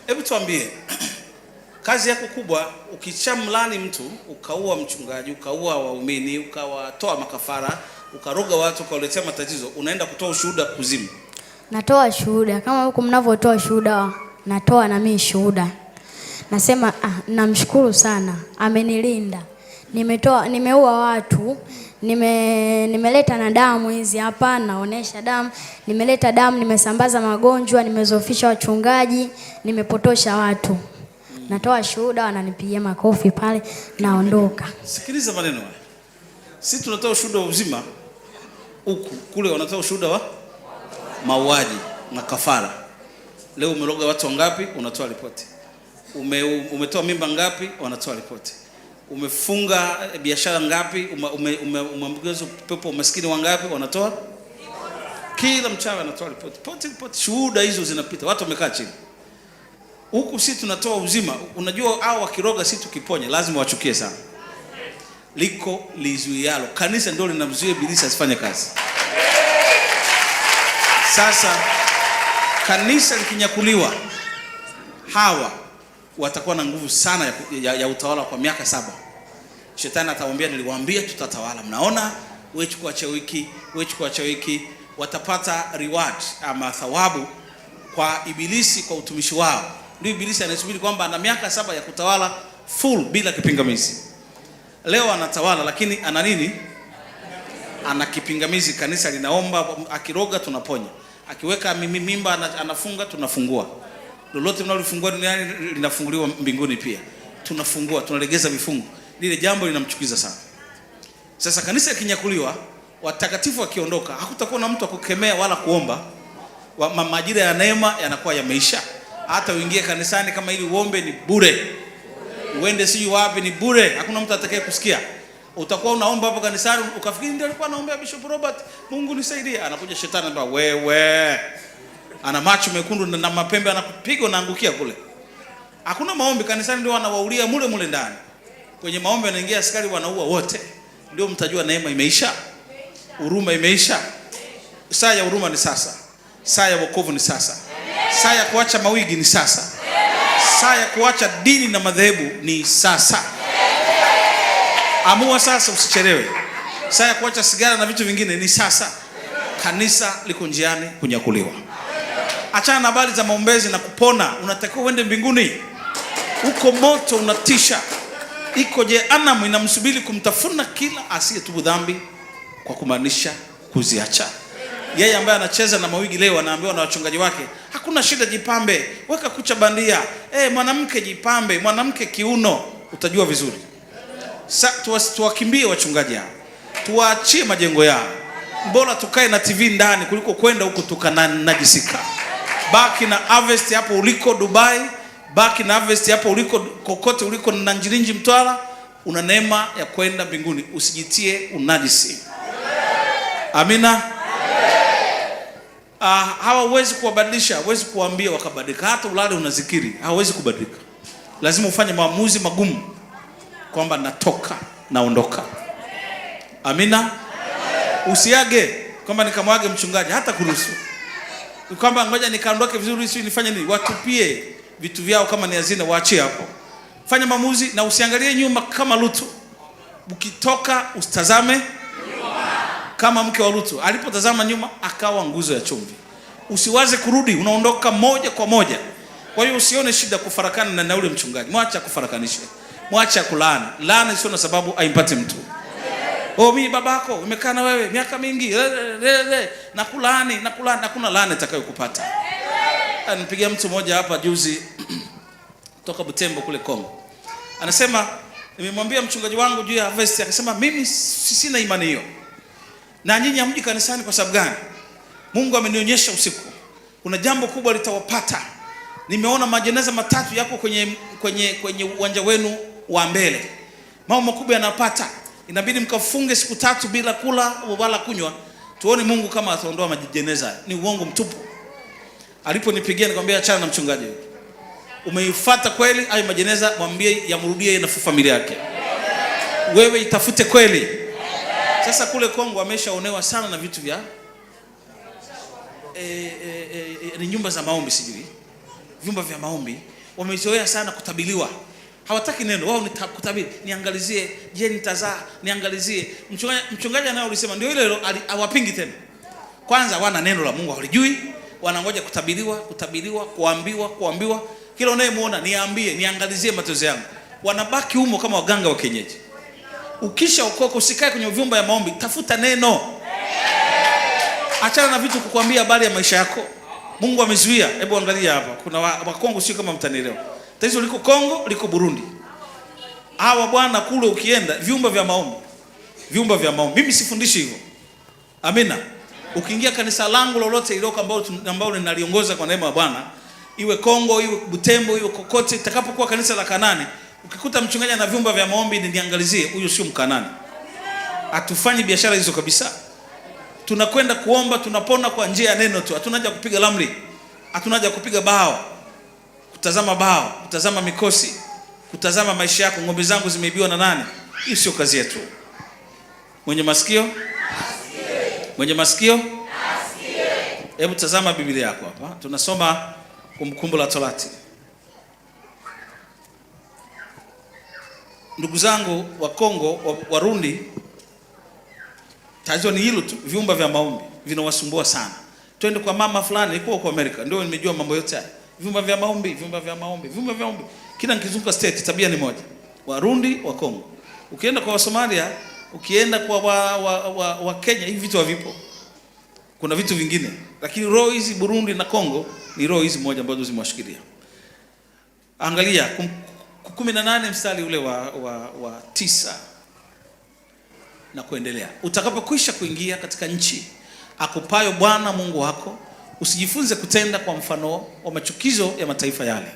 hebu tuambie. Kazi yako kubwa ukichamlani mtu, ukaua mchungaji, ukaua waumini, ukawatoa makafara, ukaroga watu, ukawaletea matatizo, unaenda kutoa ushuhuda kuzimu. Natoa shuhuda kama huko mnavyotoa shuhuda, natoa na mimi shuhuda. Nasema namshukuru sana, amenilinda. Nimeua watu, nimeleta na damu hizi hapa, naonesha damu, nimeleta damu, nimesambaza magonjwa, nimezofisha wachungaji, nimepotosha watu. Natoa shuhuda, wananipigia makofi pale, naondoka. Sikiliza maneno haya. Sisi tunatoa ushuhuda wa uzima, huku kule wanatoa ushuhuda wa mauaji na kafara. Leo umeroga watu wangapi? Unatoa ripoti. Umetoa mimba ngapi? Wanatoa ripoti. Umefunga biashara ngapi? Umeambukiza pepo maskini wangapi? Wanatoa. Kila mchawi anatoa ripoti. Ripoti. Shuhuda hizo zinapita. Watu wamekaa chini. Huku sisi tunatoa uzima. Unajua hao wakiroga sisi tukiponya lazima wachukie sana. Liko lizuialo. Kanisa ndio linamzuia ibilisi asifanye kazi. Sasa kanisa likinyakuliwa, hawa watakuwa na nguvu sana ya utawala kwa miaka 7. Shetani atawaambia niliwaambia tutatawala. Mnaona? Wewe chukua cha wiki, watapata reward ama thawabu kwa ibilisi kwa utumishi wao. Ndio ibilisi anasubiri kwamba ana miaka 7 ya kutawala full bila kipingamizi. Leo anatawala lakini ana nini? Ana kipingamizi. Kanisa linaomba, akiroga tunaponya, akiweka mimba anafunga tunafungua. Lolote mnalofungua duniani linafunguliwa mbinguni pia. Tunafungua, tunalegeza vifungo. Lile jambo linamchukiza sana. Sasa kanisa kinyakuliwa, watakatifu wakiondoka, hakutakuwa na mtu akukemea wala kuomba. Majira ya neema yanakuwa yameisha. Hata uingie kanisani kama ili uombe ni bure. Uende siju wapi ni bure. Hakuna mtu atakaye kusikia. Utakuwa unaomba hapo kanisani ukafikiri ndio alikuwa anaombea Bishop Robert, Mungu nisaidie. Anakuja shetani anambia wewe. Ana macho mekundu na mapembe anakupiga na angukia kule. Hakuna maombi kanisani, ndio wanawaulia mule ndani. Kwenye maombi anaingia askari wanaua wote. Ndio mtajua neema imeisha. Huruma imeisha. Saa ya huruma ni sasa. Saa ya wokovu ni sasa. Saa ya kuacha mawigi ni sasa. Saa ya kuacha dini na madhehebu ni sasa. Amua sasa, usichelewe. Saa ya kuacha sigara na vitu vingine ni sasa. Kanisa liko njiani kunyakuliwa. Achana na habari za maombezi na kupona. Unatakiwa uende mbinguni. Uko moto unatisha. Iko jehanamu inamsubiri kumtafuna kila asiyetubu dhambi, kwa kumaanisha kuziacha. Yeye ambaye anacheza na mawigi leo anaambiwa na wachungaji wake, hakuna shida, jipambe, weka kucha bandia. Mwanamke jipambe, mwanamke kiuno, utajua vizuri. Tuwakimbie wachungaji hao. Tuwaachie majengo yao. Bora tukae na TV ndani kuliko kwenda huko tukanajisika. Baki na harvest hapo uliko Dubai, baki na harvest hapo uliko kokote uliko na Njirinji Mtwara, una neema ya kwenda mbinguni. Usijitie unajisi. Amina. Hawa huwezi kuwabadilisha, huwezi kuambia wakabadilika. Hata ulale unazikiri, hawezi kubadilika. Lazima ufanye maamuzi magumu kwamba natoka, naondoka. Amina. Usiage kwamba nikamwage mchungaji, hata kuruhusu. Kwamba ngoja nikaondoke vizuri, sisi nifanye nini? Watupie vitu vyao kama ni hazina, waachie hapo. Fanya maamuzi na usiangalie nyuma kama Lutu. Ukitoka usitazame nyuma. Kama mke wa Lutu alipotazama nyuma akawa nguzo ya chumvi. Usiwaze kurudi, unaondoka moja kwa moja. Kwa hiyo usione shida kufarakana na yule mchungaji. Mwacha kufarakanisha. Mwacha kulaani. Laana sio na sababu aimpate mtu. Mimi babako umekaa na wewe miaka mingi. Nakulaani, hakuna laana itakayokupata. Anipigia mtu mmoja hapa juzi toka Butembo kule Kongo. Anasema nimemwambia mchungaji wangu juu ya harvest, akasema mimi sina imani hiyo. Na nyinyi hamji kanisani kwa sababu gani? Mungu amenionyesha usiku kuna jambo kubwa litawapata. Nimeona majeneza matatu yako kwenye uwanja wenu wa mbele. Mambo makubwa yanapata. Inabidi mkafunge siku 3 bila kula wala kunywa. Tuone Mungu kama ataondoa majeneza. Ni uongo mtupu. Aliponipigia nikamwambia achana na mchungaji. Umeifuata kweli hayo majeneza, mwambie yamrudie na familia yake. Wewe itafute kweli. Sasa kule Kongo ameshaonewa sana na vitu vya ni nyumba za maombi, sijui vyumba vya maombi. Wamezoea sana kutabiliwa. Hawataki neno, wao ni kutabiri. Niangalizie, je nitazaa, niangalizie. Mchungaji anaye ulisema ndio ile hawapingi tena. Kwanza wana neno la Mungu hawalijui, wanangoja kutabiriwa, kuambiwa. Kila unayemuona niambie, niangalizie matatizo yangu. Wanabaki humo kama waganga wa kienyeji. Ukisha okoka usikae kwenye vyumba ya maombi, tafuta neno. Achana na vitu kukuambia habari ya maisha yako. Mungu amezuia. Hebu angalia hapa. Kuna Wakongo sio kama mtanielewa. Tatizo liko Kongo, liko Burundi. Hawa bwana kule ukienda vyumba vya maombi. Mimi sifundishi hivyo. Amina. Ukiingia kanisa langu lolote iloko ambao ninaliongoza kwa neema ya Bwana, iwe Kongo, iwe Butembo, iwe kokote, itakapokuwa kanisa la Kanani, ukikuta mchungaji na vyumba vya maombi niangalizie, huyo sio Mkanani. Hatufanyi biashara hizo kabisa. Tunakwenda kuomba, tunapona kwa njia ya neno tu. Hatuna haja kupiga lamri. Hatuna haja kupiga bao. Kutazama mikosi, kutazama maisha yako, ng'ombe zangu zimeibiwa na nani. Hiyo sio kazi yetu. Mwenye masikio? Asikie. Mwenye masikio? Asikie. Hebu tazama Biblia yako hapa. Tunasoma Kumbukumbu la Torati. Ndugu zangu wa Kongo, Warundi, tatizo ni hilo tu, vyumba vya maombi vinawasumbua sana. Twende kwa mama fulani yuko kwa Amerika, ndio nimejua mambo yote haya. Vyumba vya maombi. Kila nikizunguka state tabia ni moja. Warundi, wa Kongo. Ukienda kwa Somalia, ukienda kwa wa Kenya, hivi vitu havipo. Kuna vitu vingine. Lakini roho hizi Burundi na Kongo ni roho hizi moja ambazo zimewashikilia. Angalia 18 mstari ule wa 9 na kuendelea. Utakapokwisha kuingia katika nchi akupayo Bwana Mungu wako, usijifunze kutenda kwa mfano wa machukizo ya mataifa yale.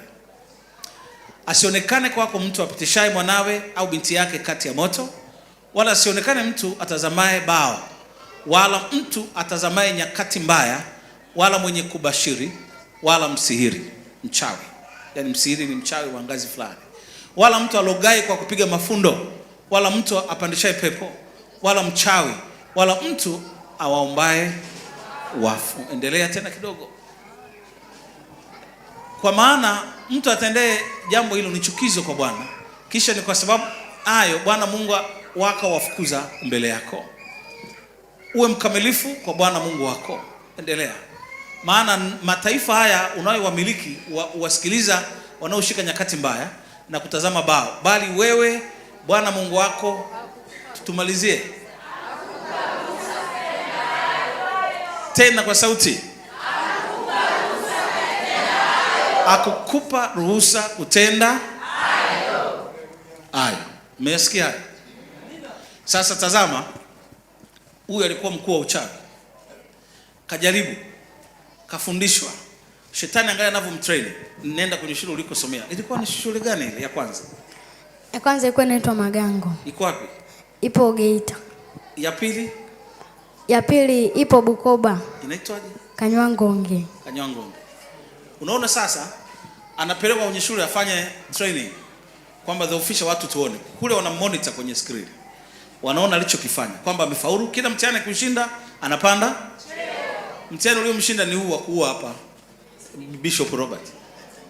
Asionekane kwako mtu apitishaye mwanawe au binti yake kati ya moto, wala asionekane mtu atazamaye bao, wala mtu atazamaye nyakati mbaya, wala mwenye kubashiri, wala msihiri, mchawi. Yani msihiri ni mchawi wa ngazi fulani. Wala mtu alogai kwa kupiga mafundo, wala mtu apandishaye pepo, wala mchawi, wala mtu awaombaye wafu. Endelea tena kidogo. Kwa maana mtu atendee jambo hilo ni chukizo kwa Bwana, kisha ni kwa sababu hayo Bwana Mungu wako wafukuza mbele yako. Uwe mkamilifu kwa Bwana Mungu wako. Endelea. Maana mataifa haya unayowamiliki wasikiliza wanaoshika nyakati mbaya na kutazama bao, bali wewe Bwana Mungu wako, tumalizie tena kwa sauti, akukupa ruhusa kutenda hayo. Mmesikia? Sasa tazama, huyu alikuwa mkuu wa uchawi, kajaribu, kafundishwa. Shetani angalia anavyomtrain. Nenda kwenye shule ulikosomea. Ilikuwa ni shule gani ile ya kwanza? Ya kwanza ilikuwa inaitwa Magango. Iko wapi? Ipo Geita. Ya pili? Ya pili ipo Bukoba. Inaitwaje? Kanywangonge. Kanywangonge. Unaona sasa anapelekwa kwenye shule afanye training kwamba dhaufisha watu tuone. Kule wana monitor kwenye screen. Wanaona alichokifanya kwamba amefaulu, kila mtihani kushinda anapanda. Mtihani uliomshinda ni huu wa kuua hapa Bishop Robert.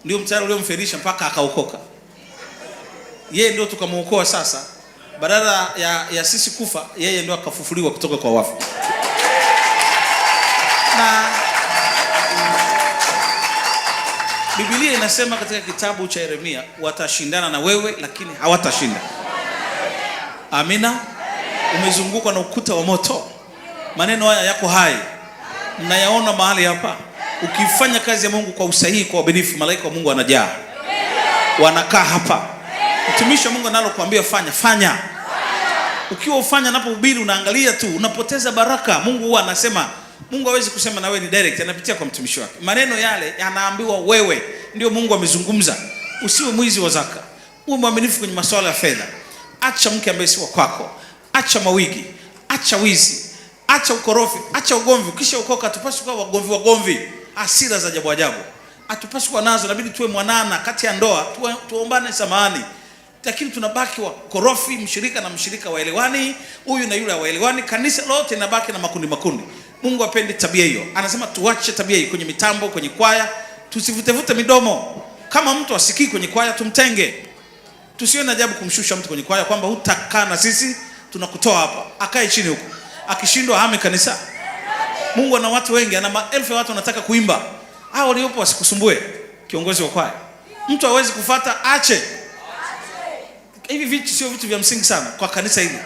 Ndio mtihani uliomferisha mpaka akaokoka. Yeye ndio tukamuokoa sasa. Badala ya sisi kufa, yeye ndio akafufuliwa kutoka kwa wafu. Na Biblia inasema katika kitabu cha Yeremia, watashindana na wewe lakini hawatashinda. Amina. Umezungukwa na ukuta wa moto. Maneno haya yako hai. Mnayaona mahali hapa. Ukifanya kazi ya Mungu kwa usahihi, kwa ubunifu, malaika wa Mungu wanajaa, wanakaa hapa. Mtumishi wa Mungu analokuambia fanya. Ukiwa ufanya, anapohubiri unaangalia tu, unapoteza baraka. Mungu huwa anasema, Mungu hawezi kusema na wewe ni direct, anapitia kwa mtumishi wake. Maneno yale yanaambiwa wewe, ndio Mungu amezungumza. Usiwe mwizi wa zaka, uwe mwaminifu kwenye masuala ya fedha. Acha mke ambaye si wa kwako, acha mawigi, acha wizi, acha ukorofi, acha ugomvi. Ukisha ukoka, tupaswa kuwa wagomvi, hasira za ajabu ajabu atupaswa kuwa nazo. Inabidi tuwe mwanana kati ya ndoa, tuombane samahani. Lakini tunabaki wa korofi, mshirika na mshirika waelewani, huyu na yule waelewani, kanisa lote linabaki na makundi. Mungu hapendi tabia hiyo. Anasema tuache tabia hiyo kwenye mitambo, kwenye kwaya, tusivutevute midomo. Kama mtu asikii kwenye kwaya, tumtenge. Tusiwe na ajabu kumshusha mtu kwenye kwaya kwamba hutakaa na sisi, tunakutoa hapa, akae chini huko. Akishindwa hame kanisa. Mungu ana watu wengi, ana maelfu ya watu wanataka kuimba. Hao waliopo wasikusumbue. Kiongozi wa kwaya, mtu hawezi kufuata, ache. Hivi vitu sio vitu vya msingi sana kwa kanisa hili.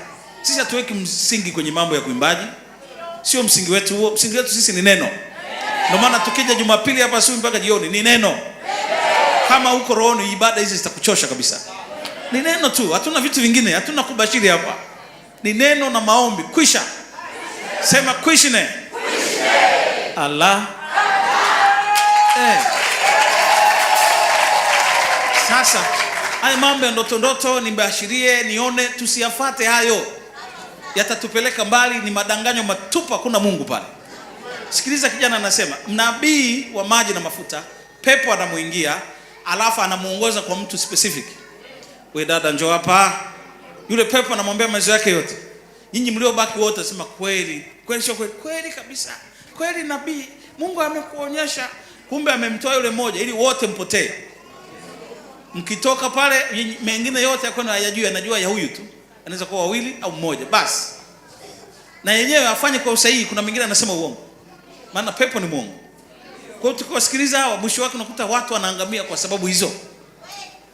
Sisi hatuweki msingi kwenye mambo ya kuimbaji. Sio msingi wetu huo. Msingi wetu sisi ni neno. Ndio maana tukija Jumapili hapa asubuhi mpaka jioni ni neno. Kama uko rohoni, ibada hizi zitakuchosha kabisa. Ni neno tu, hatuna vitu vingine, hatuna kubashiri hapa. Ni neno na maombi. Kwisha. Sema kwishine. Allah. Sasa haya mambo ya ndoto nimbashirie, nione, tusiyafate hayo. Yatatupeleka mbali, ni madanganyo matupu, hakuna Mungu pale. Sikiliza, kijana anasema, nabii wa maji na mafuta, pepo anamuingia, alafu anamuongoza kwa mtu specific. Wewe dada njoo hapa. Yule pepo anamwambia maisha yake yote. Nyinyi mliobaki wote sema kweli sio kweli? Kweli kabisa. Kweli nabii, Mungu amekuonyesha. Kumbe amemtoa yule mmoja ili wote mpotee. Mkitoka pale, mengine yote yako hayajui, anajua ya huyu tu. Anaweza kuwa wawili au mmoja basi. Na yenyewe afanye kwa usahihi. Kuna mwingine anasema uongo. Maana pepo ni muongo. Kwa hiyo tukiwasikiliza hawa, mwisho wake unakuta watu wanaangamia kwa sababu hizo.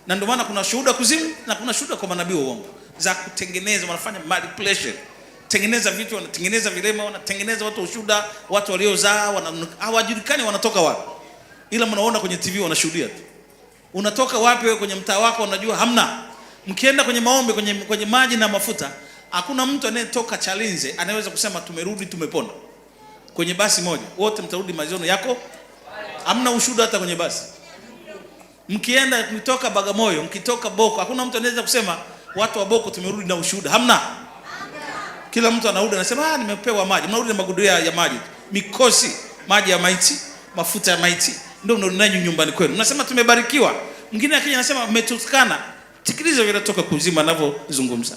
Na ndio maana kuna shuhuda kuzimu na kuna shuhuda kwa manabii wa uongo za kutengeneza, wanafanya manipulation. Tengeneza vitu, wanatengeneza vilema, wanatengeneza watu ushuhuda, watu waliozaa, hawajulikani wanatoka wapi. Ila mnaona kwenye TV wanashuhudia tu. Unatoka wapi wewe kwenye mtaa wako unajua hamna. Mkienda kwenye maombi, kwenye maji na mafuta, hakuna mtu anayetoka Chalinze anaweza kusema tumerudi tumepona. Kwenye basi moja, wote mtarudi mazono yako. Hamna ushuhuda hata kwenye basi. Mkienda mtoka Bagamoyo, mkitoka Boko, hakuna mtu anaweza kusema watu wa Boko tumerudi na ushuhuda. Hamna. Kila mtu anarudi anasema nimepewa maji. Mnarudi na magudulia ya maji. Mikosi, maji ya maiti, mafuta ya maiti. Ndio mnarudi nyumbani kwenu. Mnasema tumebarikiwa. Mwingine akija anasema mmetukana. Sikiliza vile toka kuzima anavyozungumza.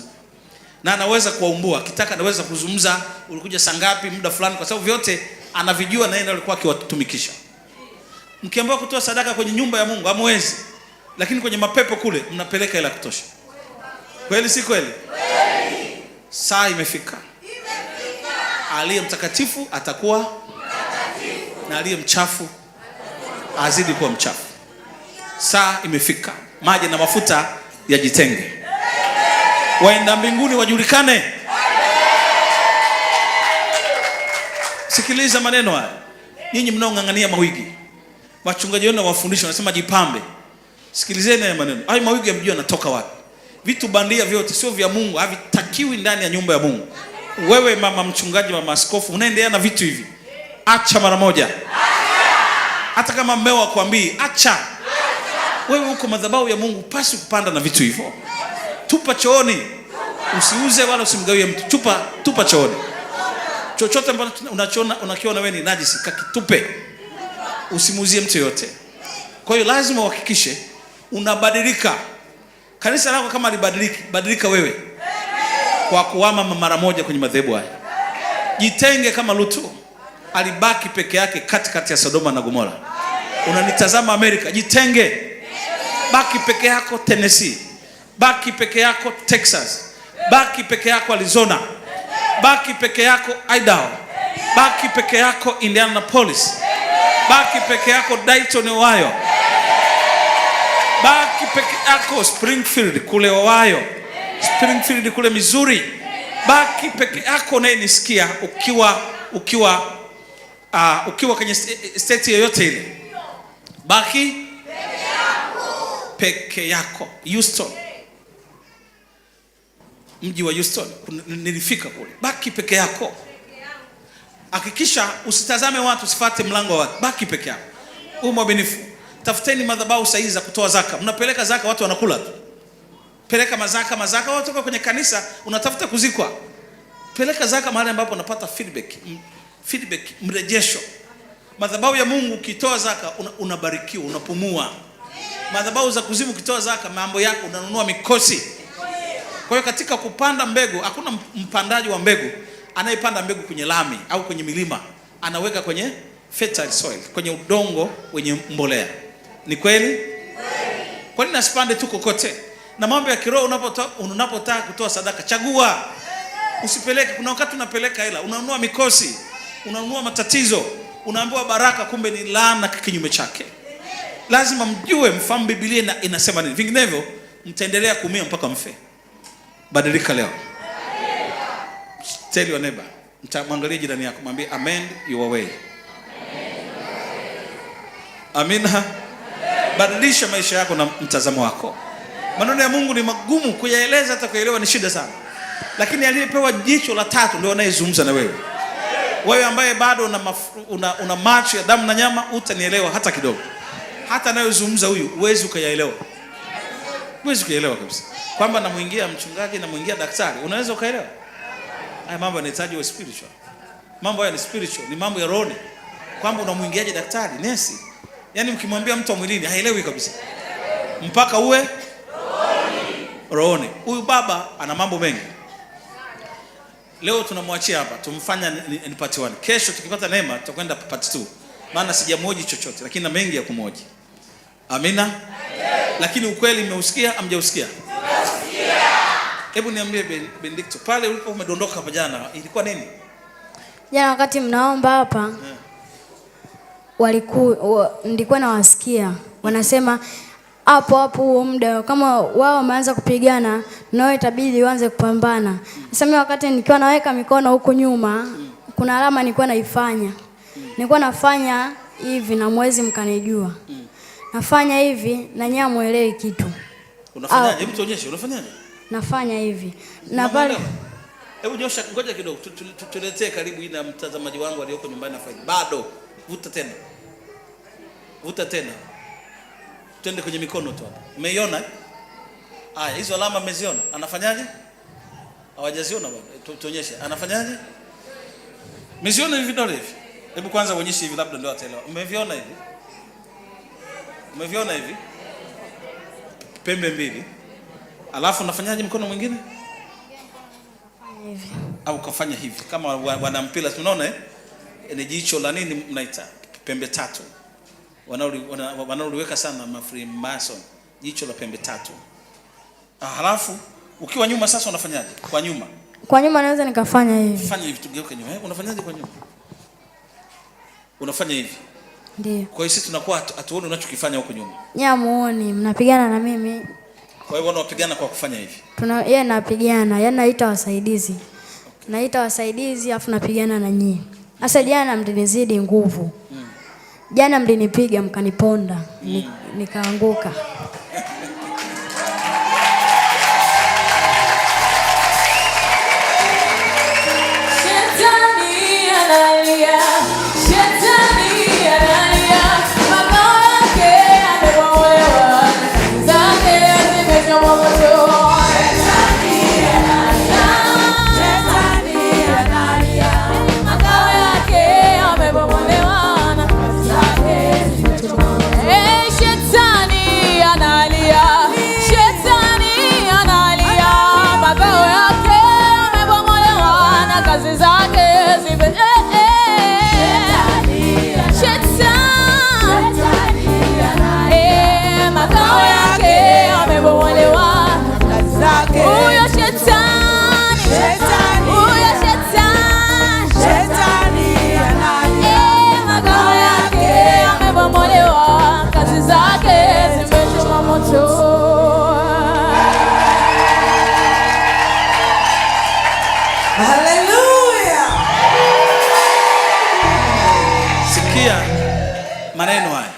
Na anaweza kuwaumbua, kitaka anaweza kuzungumza ulikuja saa ngapi, muda fulani, kwa sababu vyote anavijua na yeye alikuwa akiwatumikisha. Mkiambiwa kutoa sadaka kwenye nyumba ya Mungu hamwezi. Lakini kwenye mapepo kule mnapeleka ila kutosha. Kweli si kweli? Kweli. Saa imefika. Aliye mtakatifu atakuwa mtakatifu. Na aliye mchafu azidi kuwa mchafu. Saa imefika. Maji na mafuta yajitenge. Waenda mbinguni wajulikane. Sikiliza maneno haya. Nyinyi mnaongangania mawigi. Wachungaji wao wafundisha wanasema jipambe. Sikilizeni haya maneno. Hayo mawigi mjua yanatoka wapi? Vitu bandia vyote sio vya Mungu, havitakiwi ndani ya nyumba ya Mungu. Wewe mama mchungaji, mama askofu, unaendelea na vitu hivi. Acha mara moja. Hata kama mmeo akwambii, acha. Wewe uko madhabahu ya Mungu, pasi kupanda na vitu hivyo. Tupa chooni. Usiuze wala usimgawie mtu. Tupa chooni. Chochote ambacho unakiona wewe ni najisi, kakitupe. Usimuuzie mtu yote. Kwa hiyo lazima uhakikishe unabadilika. Kanisa lako kama libadiliki, badilika wewe. Kwa kuhama mara moja kwenye madhehebu haya. Jitenge kama Lutu. Alibaki peke yake katikati ya Sodoma na Gomora. Unanitazama Amerika, jitenge. Baki peke yako Tennessee. Baki peke yako Texas. Baki peke yako Arizona. Baki peke yako Idaho. Baki peke yako Indianapolis. Baki peke yako Dayton, Ohio. Baki peke yako Springfield kule Ohio. Springfield kule Missouri. Baki peke yako unayenisikia ukiwa ukiwa kwenye state yoyote ile, baki peke yako. Houston, mji wa Houston nilifika kule, baki peke yako. Hakikisha usitazame watu, usifuate mlango wa watu, baki peke yako. Mwaminifu. Tafuteni madhabahu sahihi za kutoa zaka. Mnapeleka zaka watu wanakula tu. Peleka mazaka watu kwenye kanisa unatafuta kuzikwa. Peleka zaka mahali ambapo unapata feedback, mrejesho. Madhabahu ya Mungu ukitoa zaka unabarikiwa, unapumua. Madhabahu za kuzimu ukitoa zaka mambo yako unanunua mikosi. Kwa hiyo katika kupanda mbegu, hakuna mpandaji wa mbegu anayepanda mbegu kwenye lami au kwenye milima, anaweka kwenye fertile soil, kwenye udongo wenye mbolea. Ni kweli? Kwa nini asipande tu kokote? Na mambo ya kiroho, unapotaka kutoa sadaka, chagua. Usipeleke. Kuna wakati unapeleka hela, unanunua mikosi, unanunua matatizo, unaambiwa baraka, kumbe ni laana kinyume chake. Lazima mjue, mfahamu Biblia inasema nini. Vinginevyo mtaendelea kuumia mpaka mfe. Badilika leo. Tell your neighbor, mwangalie jirani yako, mwambie amend your way. Amina. Badilisha maisha yako na mtazamo wako. Maneno ya Mungu ni magumu kuyaeleza, hata kuelewa ni shida sana. Lakini aliyepewa jicho la tatu ndio anayezungumza na wewe. Wewe ambaye bado una macho ya damu na nyama, utanielewa hata kidogo. Hata anayezungumza huyu huwezi ukayaelewa. Huwezi kuelewa kabisa. Kwamba namuingia mchungaji, namuingia daktari, unaweza ukaelewa? Haya mambo yanahitaji spiritual. Mambo haya ni spiritual, ni mambo ya roho. Kwamba unamuingiaje daktari, nesi? Yaani mkimwambia mtu wa mwilini haelewi kabisa. Mpaka uwe rohoni. Huyu baba ana mambo mengi. Leo tunamwachia hapa, tumfanya ni part 1. Kesho tukipata neema tutakwenda part 2. Maana sijamhoji chochote, lakini na mengi ya kumhoji. Amina. Lakini ukweli mmeusikia, amjausikia? Nimeusikia. Hebu niambie Benedicto, pale ulipo umedondoka hapa jana, ilikuwa nini? Jana wakati mnaomba hapa, nilikuwa nawasikia wanasema hapo huo muda kama wao wameanza kupigana, nao itabidi uanze kupambana. Sasa mimi wakati nikiwa naweka mikono huko nyuma, kuna alama nilikuwa naifanya. Nilikuwa nafanya hivi na mwezi mkanijua. Nafanya hivi na nyinyi muelewi kitu. Unafanyaje? Hebu tuonyeshe, unafanyaje? Nafanya hivi. Na pale hebu nyosha, ngoja kidogo. Tuletee karibu ina mtazamaji wangu aliyoko nyumbani na faida. Bado vuta tena. Vuta tena. Twende kwenye mikono tu hapa. Umeiona? Haya, hizo alama mmeziona? Anafanyaje? Hawajaziona bwana. Tuonyeshe. Anafanyaje? Mmeziona hivi vidole hivi? Hebu kwanza uonyeshe hivi, labda ndio ataelewa. Umeviona hivi? Umeviona hivi? Pembe mbili. Alafu unafanyaje mkono mwingine? Kafanya hivi. Au kafanya hivi. Kama wana mpira tunaona ni jicho la nini mnaita? Pembe tatu. Wanaoliweka sana Freemason, jicho la pembe tatu. Halafu ukiwa nyuma sasa unafanyaje? Kwa nyuma. Kwa nyuma naweza nikafanya hivi. Fanya hivi, tugeuke nyuma. Unafanyaje kwa nyuma? Unafanya hivi. Ndio. Kwa hiyo sisi tunakuwa hatuoni unachokifanya huko nyuma. Nyamuoni, mnapigana na mimi. Kwa hiyo wanapigana kwa kufanya hivi. Yeye anapigana, yeye naita wasaidizi. Okay. Naita wasaidizi afu napigana na nyinyi. Sasa jana mlinizidi nguvu. Jana mlinipiga mkaniponda, nikaanguka. Shetani analia, shetani analia, makao yake yamebomolewa, zake zimechomwa moto. Shetani analia, makao yake yamebomolewa. Shetani ana maneno haya,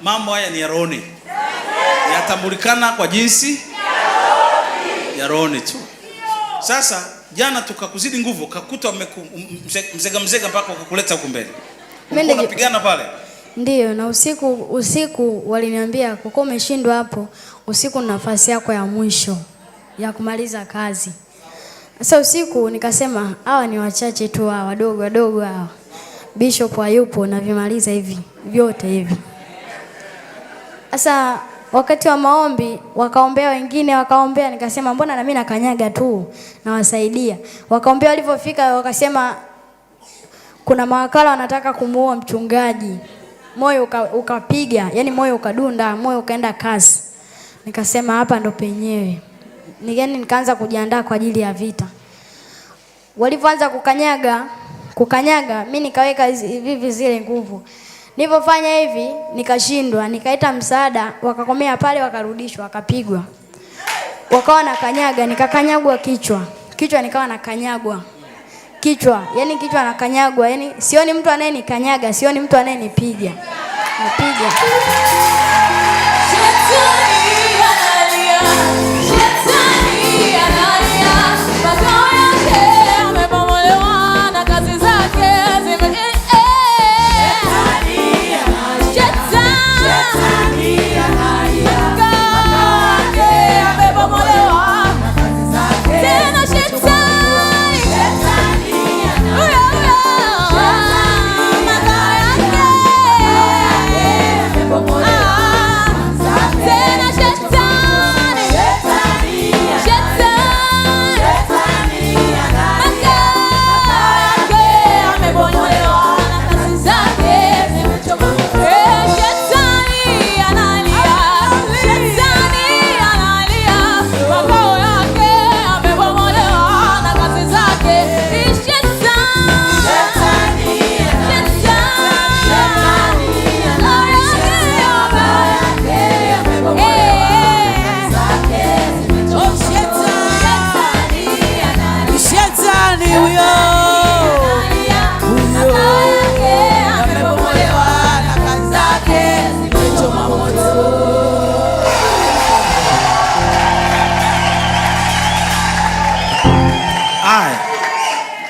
mambo haya ni ya rohoni, yatambulikana kwa jinsi ya rohoni tu. Sasa jana tukakuzidi nguvu, kakuta mzega mpaka ukakuleta huko mbele, unapigana pale. Ndiyo, na usiku waliniambia kuko umeshindwa hapo, usiku nafasi yako ya mwisho ya kumaliza kazi. Sasa usiku nikasema hawa ni wachache tu, hawa wadogo hawa, Bishop hayupo na vimaliza hivi vyote hivi. Sasa wakati wa maombi wakaombea wengine, wakaombea, nikasema mbona na mimi nakanyaga tu nawasaidia. Wakaombea, walipofika wakasema kuna mawakala wanataka kumuua mchungaji. Moyo ukapiga, yani moyo ukadunda, moyo ukaenda kasi. Nikasema hapa ndo penyewe. Nikaanza kujiandaa kwa ajili ya vita. Walipoanza kukanyaga, mimi nikaweka hivi zile nguvu. Nilipofanya hivi nikashindwa, nikaita msaada, wakakomea pale, wakarudishwa, wakapigwa. Wakawa nakanyaga, nikakanyagwa kichwa nikawa nakanyagwa kichwa, yani kichwa nakanyagwa, yani sioni mtu anayenikanyaga, sioni mtu anayenipiga. Napiga.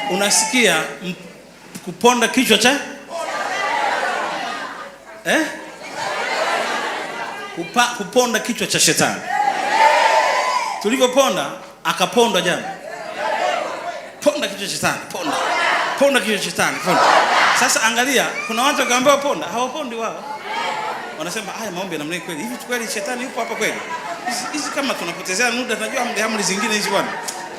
Unasikia kuponda kichwa cha kuponda kichwa cha shetani. Tulivyoponda akaponda jana. Ponda kichwa cha shetani, ponda kichwa cha shetani, ponda. Sasa angalia, kuna watu wakaambiwa ponda, hawapondi wao. Wanasema haya maombi namna kweli. Hivi kweli shetani yupo hapa kweli? Hizi kama tunapotezea muda, tunajua amri zingine hizi bwana.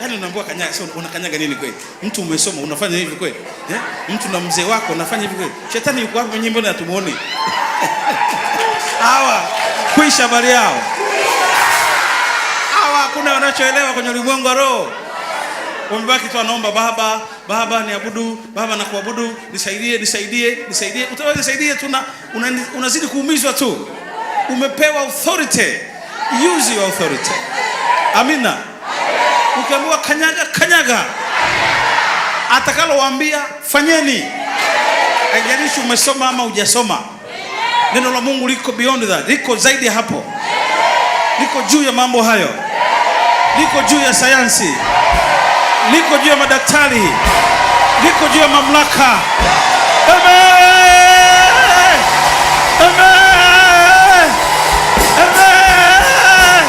Yaani unaambiwa kanyaga, sio unakanyaga nini kweli? Mtu umesoma unafanya hivi kweli? Mtu na mzee wako unafanya hivi kweli? Shetani yuko hapo nyimbo na tumuone. Hawa kuisha habari yao. Hawa hakuna wanachoelewa kwenye ulimwengu wa roho. Wamebaki tu wanaomba baba niabudu, baba nakuabudu, nisaidie. Utaweza nisaidia tu, unazidi kuumizwa tu. Umepewa authority. Use your authority. Amina. Ukiambiwa kanyaga. Atakalowaambia fanyeni. Haijalishi umesoma ama hujasoma. Neno la Mungu liko beyond that. Liko zaidi hapo. Liko juu ya mambo hayo. Liko juu ya sayansi. Liko juu ya madaktari. Liko juu ya mamlaka. Amen. Amen. Amen.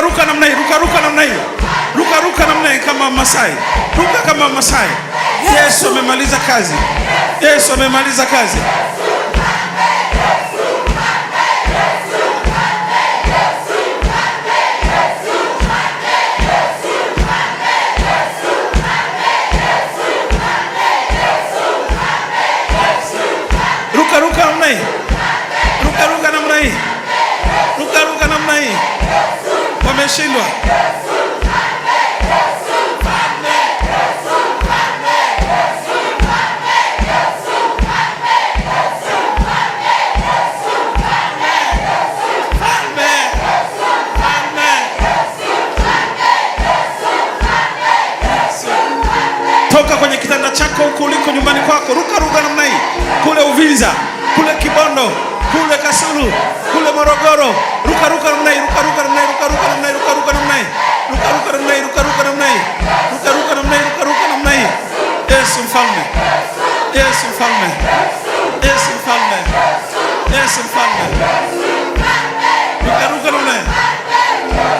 Ruka namna hii, ruka namna hii. Ruka namna hii kama Masai. Ruka kama Masai. Yesu amemaliza kazi. Yesu amemaliza kazi. Ruka namna hii. Ruka namna hii. Ruka namna hii. Wameshindwa. nyumbani kwako, ruka namna hii, kule Uvinza, kule Kibondo, kule Kasulu, kule Morogoro, ruka namna hii, ruka namna hii, ruka namna hii, ruka namna hii, ruka namna hii, ruka namna hii, ruka namna hii, ruka namna hii. Yesu mfalme, Yesu mfalme, Yesu mfalme, Yesu mfalme, ruka namna hii.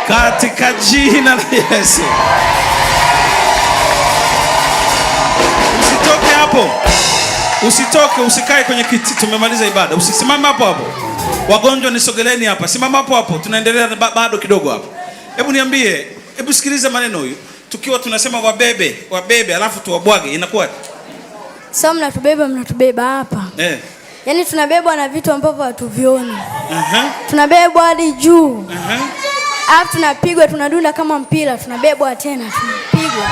Katika jina la Yesu. Usitoke hapo. Usitoke, usikae kwenye kiti. Tumemaliza ibada. Usisimame hapo hapo. Wagonjwa nisogeleni hapa. Simama hapo hapo. Tunaendelea bado kidogo hapo. Hebu niambie, hebu sikiliza maneno huyu. Tukiwa tunasema wabebe alafu tuwabwage, inakuwa? Sasa mnatubeba hapa. Yaani tunabebwa na vitu ambavyo hatuvioni. Tunabebwa hadi juu. Alafu tunapigwa, tunadunda kama mpira, tunabebwa tena, tunapigwa.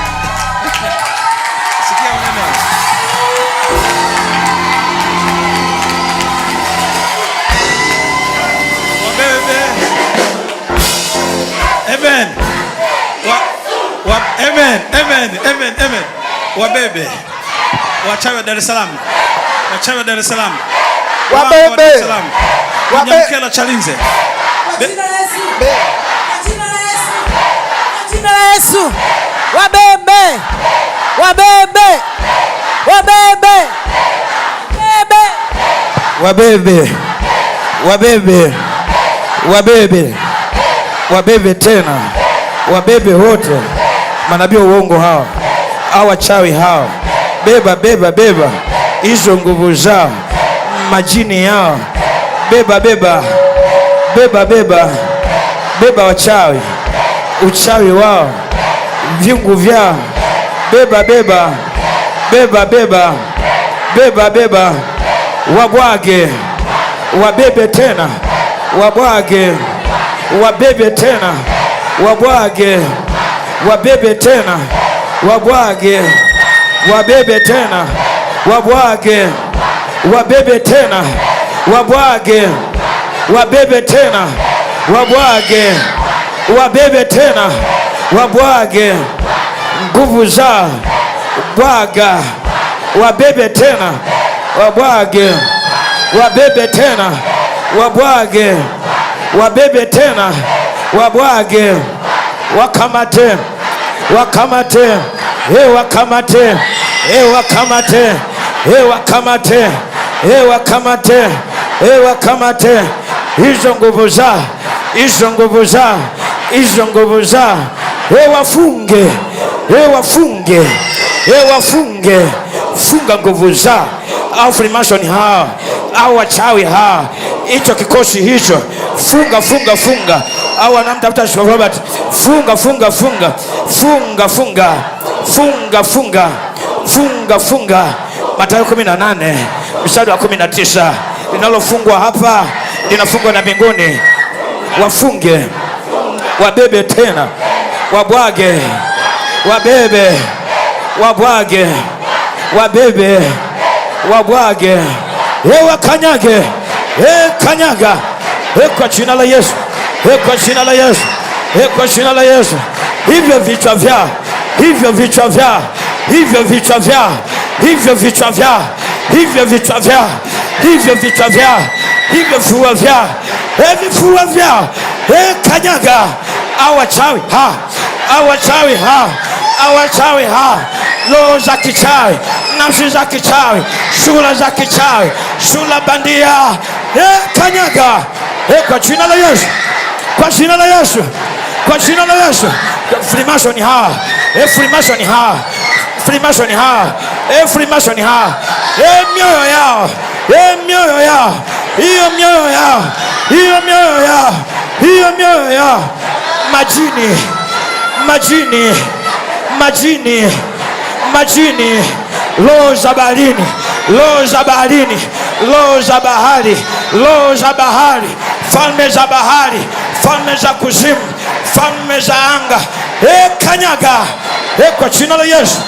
Sikia maneno. Wabebe. Amen. Amen. Wabebe. Wachawi wa Dar es Salaam. Wachawi wa Dar es Salaam. Wabebe. Nyamkela Chalinze. Yesu, wabebe, wabebe, wabebe, wabebe, wabebe, wabebe, wabebe tena, wabebe wote, manabii wa uongo hao, wachawi hao, beba hizo nguvu zao, majini yao, beba wachawi, uchawi wao, viungu vyao, beba, wabwage, wabebe tena, wabwage, wabebe tena, wabwage, wabebe tena, wabwage, wabebe tena, wabwage, wabebe tena, wabwage, wabebe tena, wabwage, wabebe tena, wabwage, nguvu za bwaga, wabebe tena, wabwage, wabebe tena, wabwage, wabebe tena, wabwage, wakamate, wakamate, wakamate, wakamate, wakamate, wakamate, wakamate, hizo nguvu za, hizo nguvu za, hizo nguvu zao, wafunge, wafunge, wafunge, funga nguvu zao, au Freemason hao au wachawi hao, hicho kikosi hicho, funga funga funga, au anamtafuta Robert, funga funga funga funga funga funga funga funga funga. Mathayo 18 mstari wa 19, linalofungwa hapa linafungwa na mbinguni. Wafunge, wabebe tena, wabwage, wabebe, wabwage, wabebe, wabwage, wakanyage, kanyaga, kwa jina la Yesu, kwa jina la Yesu, kwa jina la Yesu. Hivyo vichwa vyao, hivyo vichwa vyao, hivyo vichwa vyao, hivyo vichwa vyao, hivyo vichwa vyao, hivyo vichwa vyao, hivyo vifua vyao, vifua vyao, kanyaga. Awachawi ha, awachawi ha, awachawi ha, roho za kichawi, nafsi za kichawi, shula za kichawi, shula bandia, kanyaga, kwa jina la Yesu, kwa jina la Yesu, kwa jina la Yesu. Freemason ha, Freemason ha, Freemason ha, Freemason ha, mioyo yao, mioyo yao, hiyo mioyo yao, hiyo mioyo yao, hiyo mioyo yao, majini, majini, majini, majini, roho za baharini, roho za baharini, roho za bahari, roho za bahari, falme za bahari, falme za kuzimu, falme za anga, kanyaga, kwa jina la Yesu,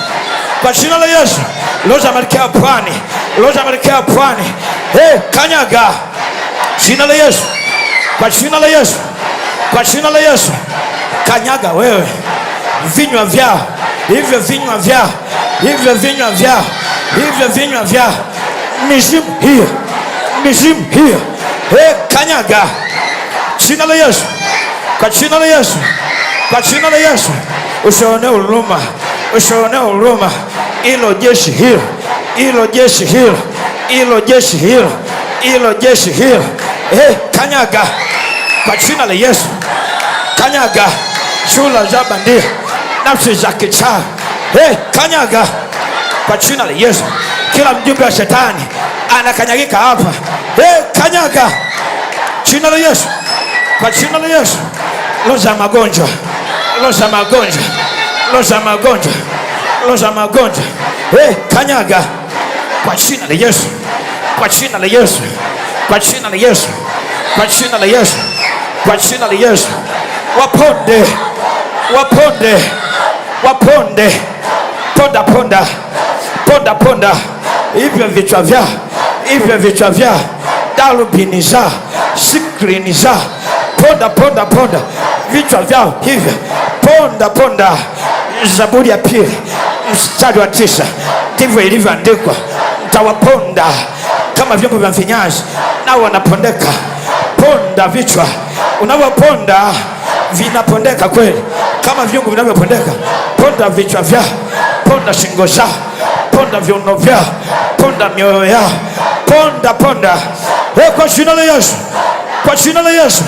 kwa jina la Yesu. Roho za malkia pwani, roho za malkia pwani, kanyaga, jina la Yesu, kwa jina la Yesu, kwa jina la Yesu. Kanyaga wewe, vinywa vyao, hivyo vinywa vyao, hivyo vinywa vyao, hivyo vinywa vyao, mizimu hiyo, mizimu hiyo, kanyaga, jina la Yesu, kwa jina la Yesu, kwa jina la Yesu. Usione huruma, usione huruma, ilo jeshi hilo, ilo jeshi hilo, ilo jeshi hilo, ilo jeshi hilo, kanyaga, kwa jina la Yesu, kanyaga, shula za bandia, nafsi za kichawi, kanyaga, kwa jina la Yesu. Kila mjumbe wa shetani anakanyagika hapa, kanyaga, jina la Yesu, kwa jina la Yesu. Roho za magonjwa, roho za magonjwa, roho za magonjwa, roho za magonjwa, kanyaga, kwa jina la Yesu, kwa jina la Yesu, kwa jina la Yesu, kwa jina la Yesu, kwa jina la Yesu. Waponde, waponde, waponde, ponda ponda, ponda ponda, hivyo vichwa vyao, hivyo vichwa vyao, darubini zao, sikrini zao, ponda ponda ponda, vichwa vyao hivyo, ponda ponda. Zaburi ya 2 mstari wa 9, ndivyo ilivyoandikwa, mtawaponda kama vyombo vya mfinyanzi, nao wanapondeka. Ponda vichwa, unapoponda vinapondeka kweli, kama vyungu vinavyopondeka. Ponda vichwa vyao, ponda shingo zao, ponda viuno vyao, ponda mioyo yao, ponda ponda, kwa jina la Yesu, kwa jina la Yesu.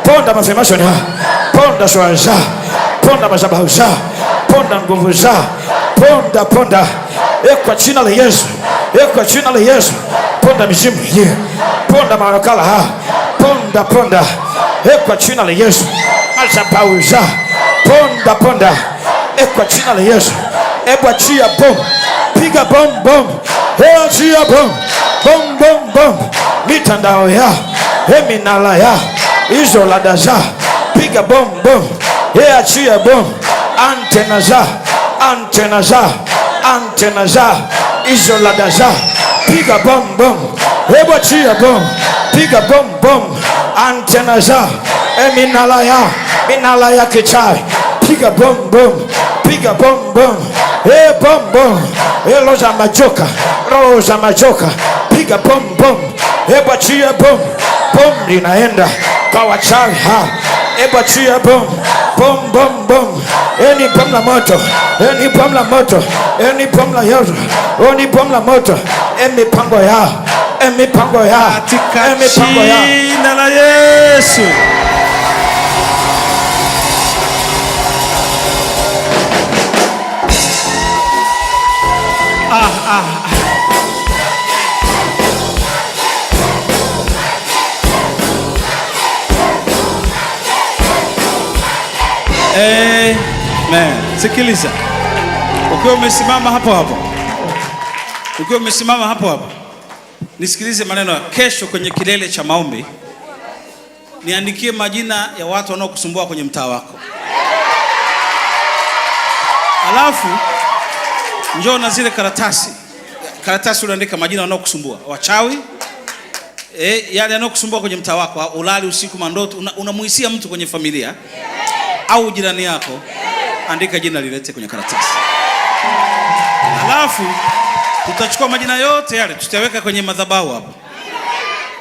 Ponda mafemashoni hao, ponda swala zao, ponda madhabahu zao, ponda nguvu zao, ponda ponda, kwa jina la Yesu, kwa jina la Yesu. Ponda mizimu hiyo, ponda mawakala hao, ponda ponda, kwa jina la Yesu. Madhabahu zao, ponda ponda, kwa jina la Yesu. Achia bomu, piga bomu bomu, achia bomu bomu bomu bomu, mitandao yao, minala yao, hizo lada zao, piga bomu bomu, achia bomu, antena zao, antena zao, antena zao, hizo lada zao, piga bomu bomu, achia bomu, piga bomu bomu, antena zao, minala yao, minala ya kichawi, piga bomu bomu, piga bomu bomu, bomu bomu, roho za majoka, roho za majoka, piga bomu bomu, achia bomu, bomu linaenda kwa wachawi hao, achia bomu, bomu bomu bomu, ni bomu la moto, ni bomu la moto, ni bomu la yoto, ni bomu la moto, mipango yao, mipango yao, katika jina la Yesu. Amen. Sikiliza. Ukiwa umesimama hapo hapo. Ukiwa umesimama hapo hapo. Nisikilize maneno ya kesho kwenye kilele cha maombi. Niandikie majina ya watu wanaokusumbua kwenye mtaa wako. Alafu njoo na zile karatasi. Karatasi unaandika majina wanaokusumbua. Wachawi, yale yanayokusumbua kwenye mtaa wako, ulali usiku mandoto, unamuhisia mtu kwenye familia au jirani yako, andika jina lilete kwenye karatasi. Alafu tutachukua majina yote yale, tutaweka kwenye madhabahu hapo.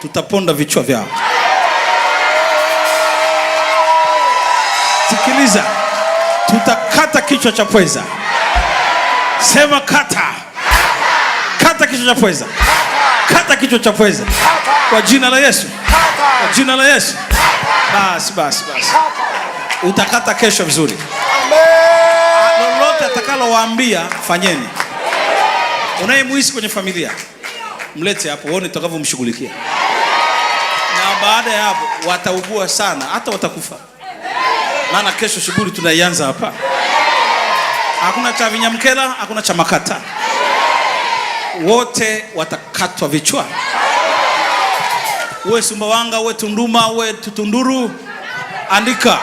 Tutaponda vichwa vyao. Sikiliza. Tutakata kichwa cha pweza. Sema kata. Kata kichwa cha pweza. Kata kichwa cha pweza. Kwa jina la Yesu. Kwa jina la Yesu. Basi. Utakata kesho vizuri. Lolote atakalowaambia fanyeni. Unayemuhisi kwenye familia, mlete hapo uone tutakavyomshughulikia. Na baada ya hapo wataugua sana, hata watakufa. Maana kesho shughuli tunaianza hapa. Hakuna cha Vinyamkela, hakuna cha Makata. Wote watakatwa vichwa. Uwe Sumbawanga, uwe Tunduma, uwe Tutunduru, andika.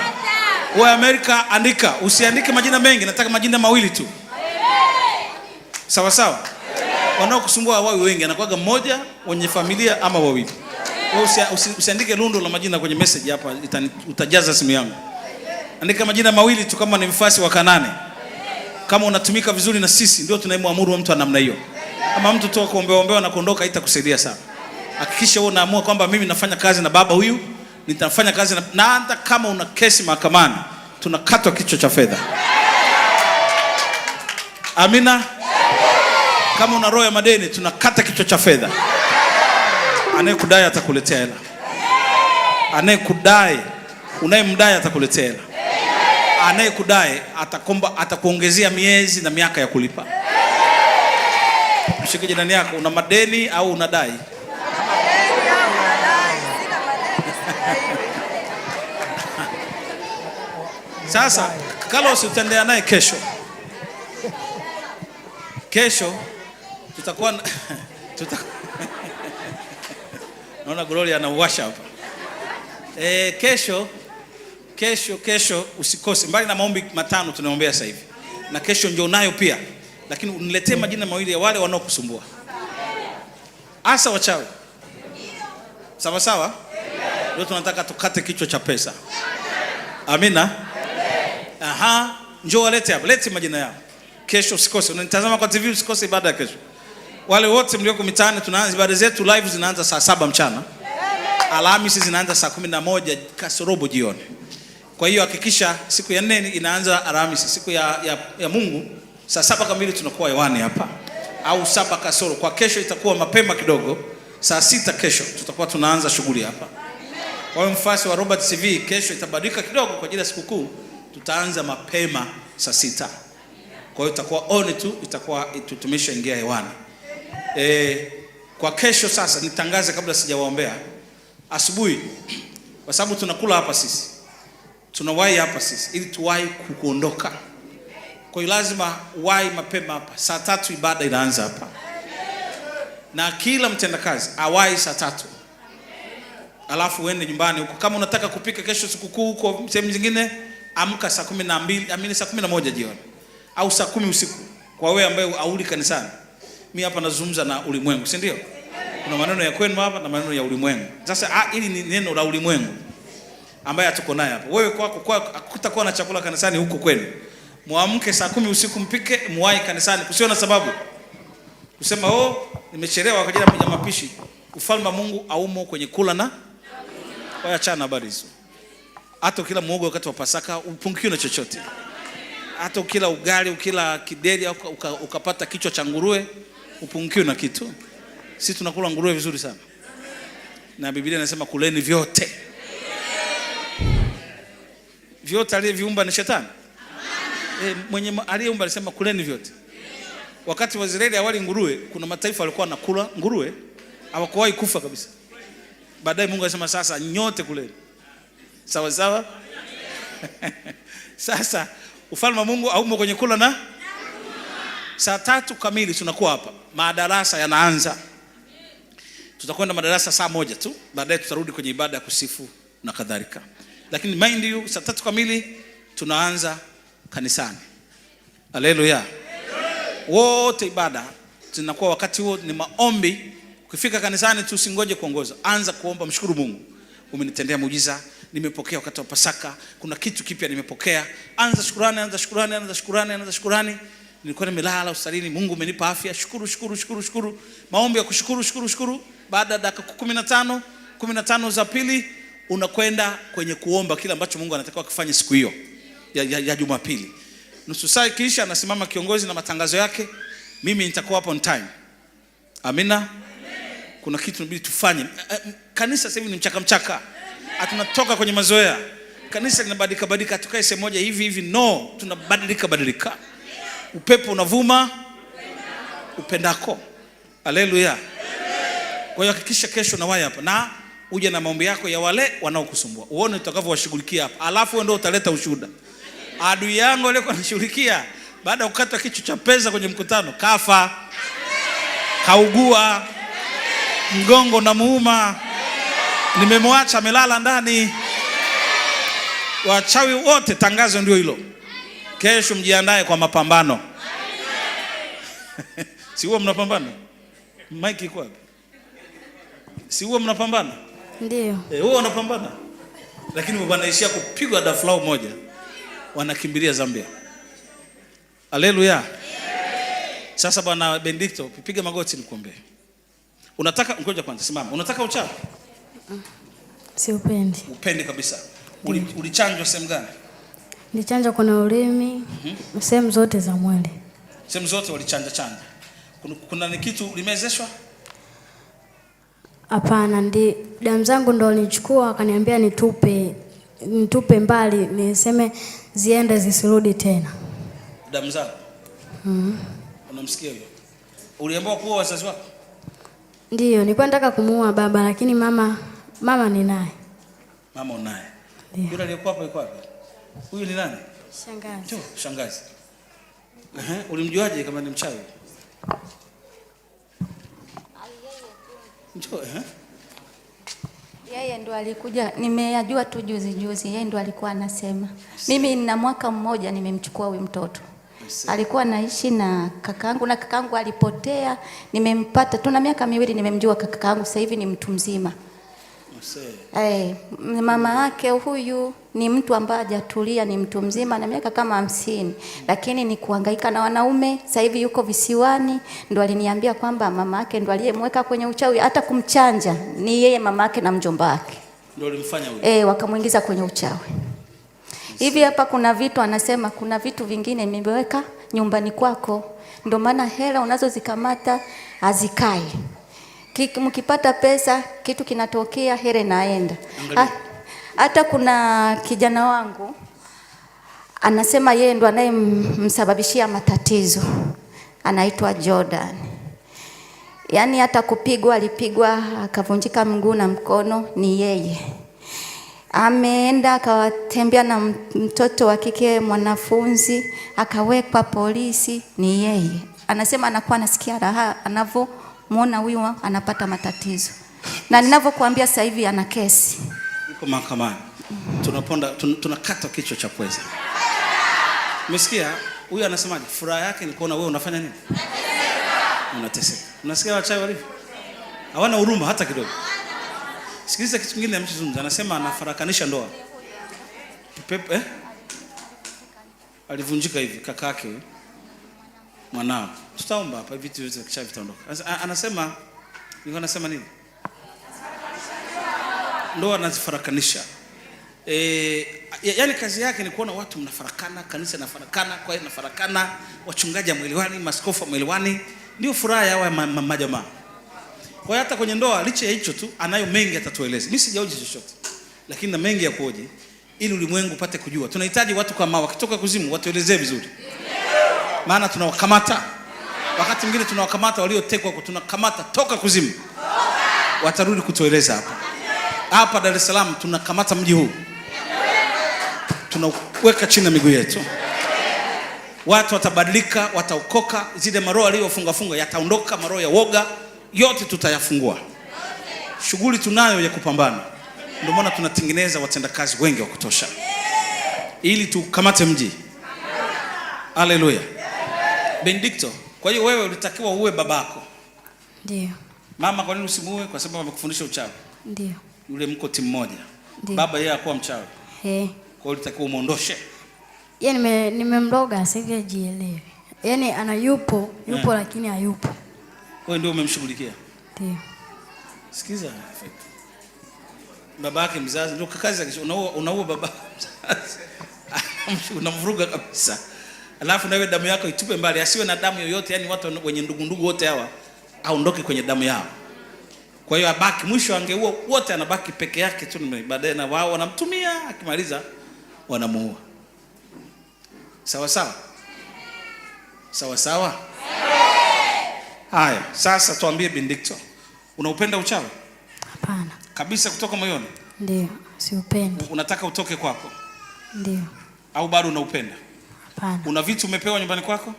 Uwe Amerika, andika. Usiandike majina mengi, nataka majina mawili tu. Sawa sawa? Wanaokusumbua wawe wengi, anakuwaga mmoja, wenye familia ama wawili. Usiandike lundo la majina kwenye message hapa, utajaza simu yangu. Andika majina mawili tu kama ni mfasi wa Kanane. Kama unatumika vizuri na sisi, ndio tunayemwamuru mtu namna hiyo. Kama mtu tu kuombewa na kuondoka haitakusaidia sana. Hakikisha wewe unaamua kwamba mimi nafanya kazi na baba huyu, nitafanya kazi na hata kama una kesi mahakamani, tunakatwa kichwa cha fedha. Amina. Kama una roho ya madeni, tunakata kichwa cha fedha. Anayekudai atakuletea hela. Anayekudai, unayemdai atakuletea hela. Anayekudai atakuongezea miezi na miaka ya kulipa. Mshike jirani yako, una madeni au unadai? Sasa Carlos utaendea naye kesho. Kesho tutakuwa naona Gloria anawasha hapa. Kesho usikose. Mbali na maombi matano tunaombea sasa hivi. Na kesho njoo nayo pia. Lakini uniletee majina mawili ya wale wanaokusumbua. Asa wachawi. Sawa sawa? Leo tunataka tukate kichwa cha pesa. Amina. Aha, njoo walete hapa. Lete majina yao. Kesho usikose. Unanitazama kwa TV, usikose ibada ya kesho. Wale wote mlioko mitaani, tunaanza ibada zetu live, zinaanza saa 7 mchana. Alhamisi zinaanza saa 11 kasorobo jioni. Kwa hiyo hakikisha siku ya 4 inaanza Alhamisi, siku ya Mungu saa 7 kamili tunakuwa hewani hapa, au 7 kasoro. Kwa kesho itakuwa mapema kidogo, saa 6 kesho tutakuwa tunaanza shughuli hapa. Kwa hiyo mfasi wa Robert CV kesho itabadilika kidogo kwa ajili ya sikukuu, tutaanza mapema saa 6. Kwa hiyo itakuwa on tu, itakuwa tumeshaingia hewani. Kwa kesho sasa nitangaze kabla sijawaombea. Asubuhi, kwa sababu tunakula hapa sisi, tunawahi hapa sisi ili tuwahi kuondoka. Kwa hiyo lazima wahi mapema hapa. Saa 3 ibada inaanza hapa. Na kila mtendakazi awahi saa 3. Alafu uende nyumbani huko. Kama unataka kupika kesho sikukuu huko sehemu zingine, amka saa 12, saa 11 jioni au saa 10 usiku. Kwa wewe ambaye hauli kanisani, mimi hapa nazungumza na ulimwengu, si ndio? Kuna maneno ya kwenu hapa na maneno ya ulimwengu. Sasa hili ni neno la ulimwengu ambaye hatuko naye hapa. Wewe kwako kutakuwa na chakula kanisani huko kwenu. Muamke saa 10 usiku, mpike, muwahi kanisani. Kusio na sababu kusema nimechelewa kwa ajili ya mapishi. Ufalme wa Mungu haumo kwenye kula na kwa achana habari hizo. Hata kila muogo wakati wa Pasaka upungikiwe na chochote. Hata ukila ugali, ukila kideri au ukapata kichwa cha nguruwe, upungikiwe na kitu. Sisi tunakula nguruwe vizuri sana. Na Biblia inasema kuleni vyote. Vyote aliyeviumba ni shetani. Mwenye aliyeumba alisema kuleni vyote. Wakati wa Israeli awali nguruwe, kuna mataifa walikuwa wanakula nguruwe, hawakuwahi kufa kabisa. Baadaye Mungu alisema sasa nyote kuleni. Sawa sawa? Sasa ufalme wa Mungu haumo kwenye kula na saa 3 kamili tunakuwa hapa. Madarasa yanaanza. Tutakwenda madarasa saa 1 tu. Baadaye tutarudi kwenye ibada ya kusifu na kadhalika. Lakini mind you, saa 3 kamili tunaanza kanisani. Haleluya. Wote ibada tunakuwa wakati huo ni maombi. Ukifika kanisani tu usingoje kuongoza. Anza kuomba, mshukuru Mungu. Umenitendea muujiza, nimepokea wakati wa Pasaka, kuna kitu kipya nimepokea. Anza shukrani, anza shukrani, anza shukrani, anza shukrani. Nilikuwa nimelala usalini, Mungu umenipa afya, shukuru shukuru shukuru shukuru. Maombi ya kushukuru shukuru shukuru. Baada ya dakika 15 za pili unakwenda kwenye kuomba kile ambacho Mungu anataka kufanya siku hiyo ya Jumapili. Nusu saa kisha anasimama kiongozi na matangazo yake. Mimi nitakuwa hapo on time. Amina. Kuna kitu tunabidi tufanye. Kanisa sasa hivi ni mchaka. Tunatoka kwenye mazoea. Kanisa linabadilika, tukae sehemu moja hivi. No, tunabadilika. Upepo unavuma upendako. Haleluya. Kwa hiyo hakikisha kesho na wahi hapa na uje na maombi yako ya wale wanaokusumbua. Uone utakavyowashughulikia hapa. Alafu wewe ndio utaleta ushuhuda. Adui yangu aliyekuwa anashughulikia baada ya kukata kichwa cha pesa kwenye mkutano, kafa. Kaugua. Mgongo na muuma. Nimemwacha amelala ndani. Wachawi wote, tangazo ndio hilo. Kesho mjiandae kwa mapambano. Si huwa mnapambana? Mike iko wapi? Si huwa mnapambana? Ndio. Huwa wanapambana. Lakini wanaishia kupigwa daflau moja. Wanakimbilia Zambia. Haleluya. Sasa bwana Benedicto, piga magoti nikuombee. Unataka ngoja kwanza simama. Unataka uchawi? Si upendi. Upendi kabisa. Ulichanjwa sehemu gani? Nilichanjwa kuna ulimi, sehemu zote za mwili. Sehemu zote walichanja. Kuna ni kitu ulimezeshwa? Hapana, damu zangu ndo walichukua akaniambia nitupe mbali, niseme ziende zisirudi tena. Damu zako? Unamsikia hiyo? Uliambiwa kuua wazazi wako? Ndio, nilikuwa nataka kumuua baba lakini mama ni naye. Mama unaye. Yule aliyekuwa hapo yuko wapi? Huyu ni nani? Shangazi. Shangazi. Ulimjuaje kama ni mchawi? Yeye ndo alikuja, nimeyajua tu juzi. Yeye ndo alikuwa anasema. Mimi nina mwaka mmoja nimemchukua huyu mtoto. Alikuwa naishi na kakaangu na kakaangu alipotea. Nimempata, tuna miaka 2 nimemjua kakaangu, sasa hivi ni mtu mzima. Mama yake huyu ni mtu ambaye hajatulia, ni mtu mzima na miaka kama 50, lakini ni kuhangaika na wanaume. Sasa hivi yuko visiwani. Ndo aliniambia kwamba mama yake ndo aliyemweka kwenye uchawi, hata kumchanja ni yeye mama yake na mjomba wake. Ndio alimfanya huyo. Wakamuingiza kwenye uchawi. Hivi hapa kuna vitu anasema, kuna vitu vingine nimeweka nyumbani kwako. Ndio maana hela unazozikamata hazikai. Mkipata pesa kitu kinatokea, here naenda. Hata kuna kijana wangu anasema yeye ndo anayemsababishia matatizo. Anaitwa Jordan. Yaani hata kupigwa, alipigwa akavunjika mguu na mkono, ni yeye. Ameenda akawatembea na mtoto wa kike mwanafunzi, akawekwa polisi, ni yeye. Anasema anakuwa anasikia raha anavyomuona huyu anapata matatizo. Na ninavyokuambia sasa hivi ana kesi. Yuko mahakamani. Tunakata kichwa cha pweza. Umesikia? Huyu anasemaje? Furaha yake ni kuona wewe unafanya nini? Unateseka. Unasikia wachawi walivyo? Hawana huruma hata kidogo. Sikiliza kitu kingine amechozungumza. Anasema anafarakanisha ndoa. Alivunjika hivi kaka yake mwanao. Tutaomba hapa vitu vyote kisha vitaondoka. Anasema nini? Ndoa anazifarakanisha. Yaani kazi yake ni kuona watu mnafarakana, kanisa linafarakana, kwa hiyo linafarakana, wachungaji mwelewani, maskofu mwelewani, ndio furaha ya majamaa. Kwa hiyo hata kwenye ndoa licha ya hicho tu anayo mengi atatueleza. Mimi sijaoji chochote. Lakini na mengi ya kuoji ili ulimwengu upate kujua. Tunahitaji watu kama wakitoka kuzimu watuelezee vizuri. Maana tunawakamata. Wakati mwingine tunawakamata waliotekwa, tunakamata toka kuzimu. Watarudi kutueleza hapa. Hapa Dar es Salaam tunakamata mji huu. Tunaweka chini ya miguu yetu. Watu watabadilika, wataokoka, zile maroho aliyofunga yataondoka, maroho ya woga yote tutayafungua. Shughuli tunayo ya kupambana. Ndio maana tunatengeneza watendakazi wengi wa kutosha ili tukamate mji. Haleluya. Benedicto, kwa hiyo wewe ulitakiwa uwe babako. Ndio. Mama kwa nini usimuue? Kwa sababu amekufundisha uchawi. Ndio. Yule mko timu moja. Ndiyo. Baba yeye hakuwa mchawi. Kwa hiyo ulitakiwa umuondoshe. Yeye nimemloga sasa hivi ajielewe. Yaani yupo lakini hayupo. Wewe ndio umemshughulikia. Ndio. Sikiza. Baba yake mzazi ndio kazi yake, unaua baba mzazi. Unamvuruga kabisa. Alafu na wewe damu yako itupe mbali, asiwe na damu yoyote, yani watu wenye ndugu wote hawa aondoke kwenye damu yao. Kwa hiyo abaki, mwisho angeua wote, anabaki peke yake tu, baadaye na wao wanamtumia, akimaliza wanamuua. Sawa sawa? Sawa sawa? Haya, sasa tuambie Benedicto, unaupenda uchawi? Hapana. Kabisa kutoka moyoni? Ndio, siupendi. Unataka utoke kwako? Ndio. Au bado unaupenda? Hapana. Una vitu umepewa nyumbani kwako?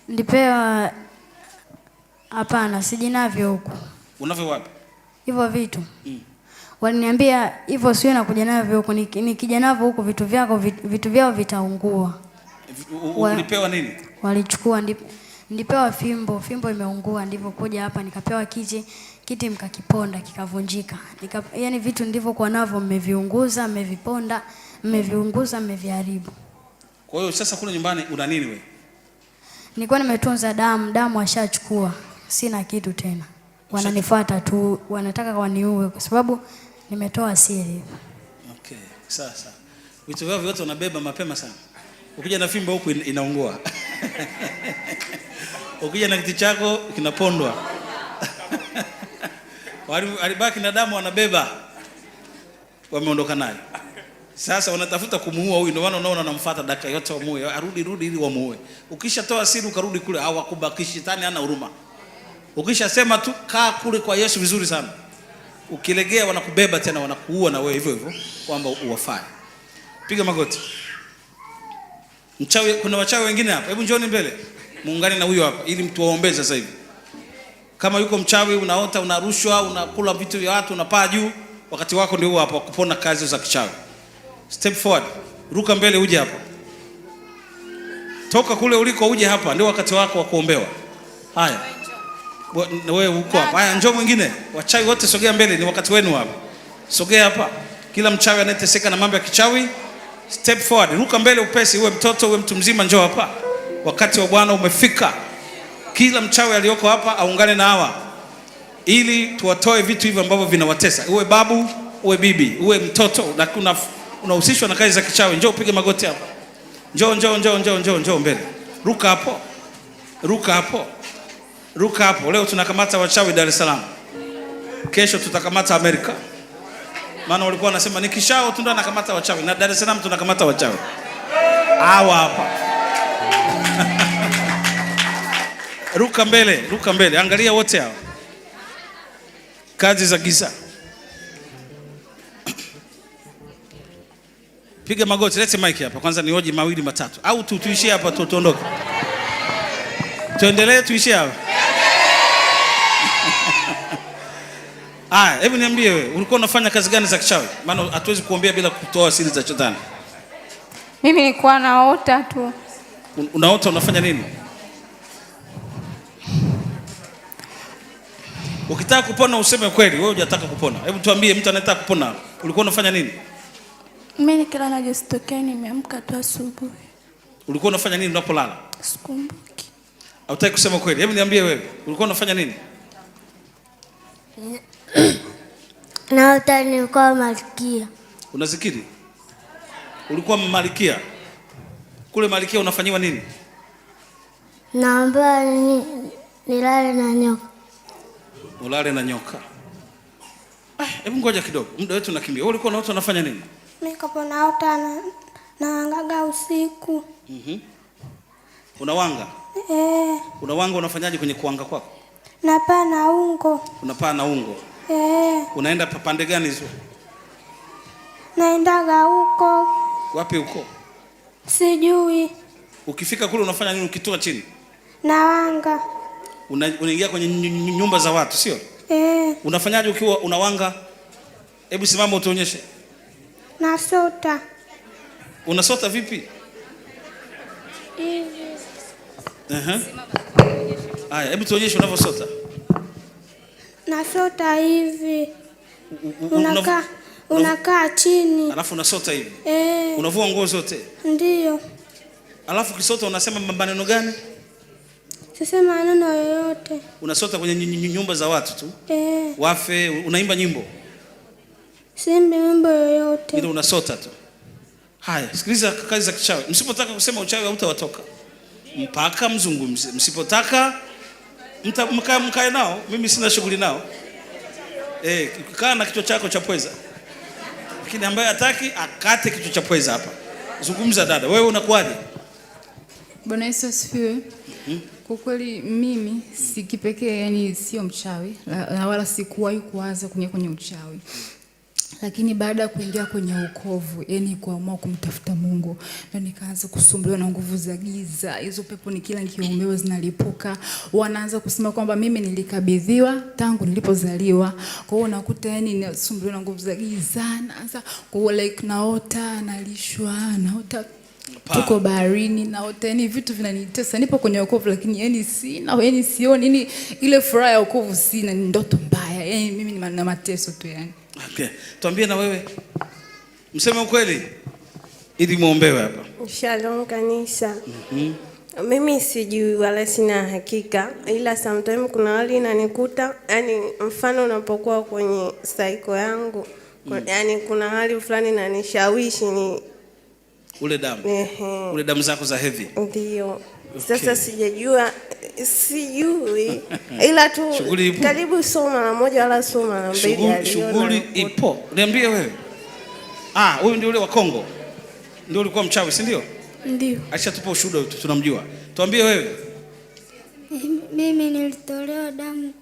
Ndipewa. Hapana, sijinavyo huko. Unavyo wapi? Hivyo vitu. Waliniambia hivyo sio nakuja navyo huko, nikija navyo huko vitu vyao vitaungua. Ulipewa nini? Walichukua ndipewa fimbo imeungua, ndivyo kuja hapa nikapewa kiti mkakiponda kikavunjika. Yaani vitu ndivyo kwa navyo mmeviunguza, mmeviponda, mmeviunguza, mmeviharibu. Kwa hiyo sasa kule nyumbani una nini wewe? Nilikuwa nimetunza damu washachukua. Sina kitu tena. Wananifuata tu, wanataka waniue kwa sababu nimetoa siri. Okay, sasa. Vitu vyao vyote unabeba mapema sana. Ukija na fimbo huku inaungua. Ukija na kiti chako kinapondwa. Walibaki na damu wanabeba. Wameondoka nayo. Sasa wanatafuta kumuua huyu, ndio maana unaona wanamfuata dakika yote wamuue, rudi ili wamuue. Ukishatoa siri ukarudi kule, hawakubakishi, shetani hana huruma. Ukishasema tu kaa kule kwa Yesu vizuri sana. Ukilegea wanakubeba tena, wanakuua na wewe hivyo hivyo kwamba uwafai. Piga magoti. Mchawi, kuna wachawi wengine hapa. Hebu njooni mbele. Muungane na huyo hapa ili mtu waombee sasa hivi. Kama yuko mchawi unaota, unarushwa, unakula vitu vya watu, unapaa juu, wakati wako ndio hapa kupona kazi za kichawi. Step forward. Ruka mbele uje hapa. Toka kule uliko uje hapa, ndio wakati wako wa kuombewa. Haya. Wewe uko hapa. Haya, njoo mwingine. Wachawi wote sogea mbele, ni wakati wenu hapa. Sogea hapa. Kila mchawi anayeteseka na mambo ya kichawi, step forward. Ruka mbele upesi, uwe mtoto, uwe mtu mzima, njoo hapa. Wakati wa Bwana umefika. Kila mchawi aliyoko hapa aungane na hawa ili tuwatoe vitu hivi ambavyo vinawatesa. Uwe babu, uwe bibi, uwe mtoto, na unahusishwa na kazi za kichawi, njoo upige magoti hapa. Njoo mbele. Ruka hapo. Ruka hapo. Ruka hapo. Leo tunakamata wachawi Dar es Salaam. Kesho tutakamata Amerika. Maana walikuwa wanasema nikishao tu ndo nakamata wachawi, na Dar es Salaam tunakamata wachawi. Hawa hapa. Ruka mbele. Angalia wote hao. Kazi za giza. Piga magoti, lete mic hapa. Kwanza ni hoji mawili matatu. Au tuishie hapa tuondoke. Tuendelee tuishie hapa. Hebu niambie wewe, ulikuwa unafanya kazi gani za kichawi? Maana hatuwezi kuombea bila kutoa siri za shetani. Mimi nilikuwa naota tu. Unaota unafanya nini? Ukitaka kupona useme kweli, wewe hujataka kupona. Hebu tuambie, mtu anataka kupona, ulikuwa unafanya nini? Mimi nikila najistokea nimeamka tu asubuhi. Ulikuwa unafanya nini unapolala? Sikumbuki. Hautaki kusema kweli. Hebu niambie wewe, ulikuwa unafanya nini? Naota nilikuwa malkia. Unazikiri? Ulikuwa malkia. Kule malkia unafanyiwa nini? Naomba nilale na nyoka. Ulale na nyoka. Hebu ngoja kidogo. Muda wetu unakimbia. Wewe ulikuwa unaota unafanya nini? Mimi kapo naota na angaga usiku. Unawanga? Unawanga, unafanyaje kwenye kuanga kwako? Napaa na ungo. Unapaa na ungo? Unaenda pande gani hizo? Naendaga huko. Wapi huko? Sijui. Ukifika kule unafanya nini ukitoa chini? Nawanga. Unaingia kwenye nyumba za watu, sio? Unafanyaje ukiwa unawanga? Hebu simama utuonyeshe. Nasota. Unasota vipi? Hivi. Haya, hebu tuonyeshe unavyosota. Nasota hivi. Unakaa chini. Alafu unasota hivi. Unavua nguo zote? Ndiyo. Alafu kisota unasema maneno gani? Sisema maneno yoyote. Unasota kwenye nyumba za watu tu? Wafe, unaimba nyimbo? Simbi nyimbo yoyote. Ile unasota tu. Haya, sikiliza kazi za kichawi. Msipotaka kusema uchawi hautawatoka. Mpaka mzungumze. Msipotaka mkae nao, mimi sina shughuli nao. Kaa na kichwa chako cha pweza. Lakini ambaye hataki akate kichwa cha pweza hapa. Zungumza dada, wewe unakuaje? Bwana Yesu asifiwe. Kwa kweli mimi si kipekee, yani sio mchawi na wala sikuwahi kuanza kwenye uchawi. Lakini baada ya kuingia kwenye wokovu, yani kuamua kumtafuta Mungu, na nikaanza kusumbuliwa na nguvu za giza. Hizo pepo kila nikiombewa zinalipuka. Wanaanza kusema kwamba mimi nilikabidhiwa tangu nilipozaliwa. Kwa hiyo unakuta yani ninasumbuliwa na nguvu za giza. Naanza kwa like naota, nalishwa, naota tuko baharini, naota, yani vitu vinanitesa. Nipo kwenye wokovu lakini yani sina, yani sioni, yani ile furaha ya wokovu sina, ni ndoto mbaya. Yani mimi ni mateso tu yani. Okay. Tuambie na wewe. Mseme ukweli ili muombewe hapa. Shalom kanisa. Mimi sijui wala sina hakika, ila sometimes kuna hali inanikuta, yani mfano unapokuwa kwenye cycle yangu, yani kuna hali fulani inanishawishi ni ule damu. Ule damu zako za hedhi. Ndio. Sasa sijui ila tu karibu soma na moja wala soma na mbili. Shughuli ipo. Niambie wewe. Huyu ndio ule wa Kongo. Ndio ulikuwa mchawi, si ndio? Ndio. Acha tupo ushuhuda, tunamjua. Tuambie wewe. Mimi nilitolewa damu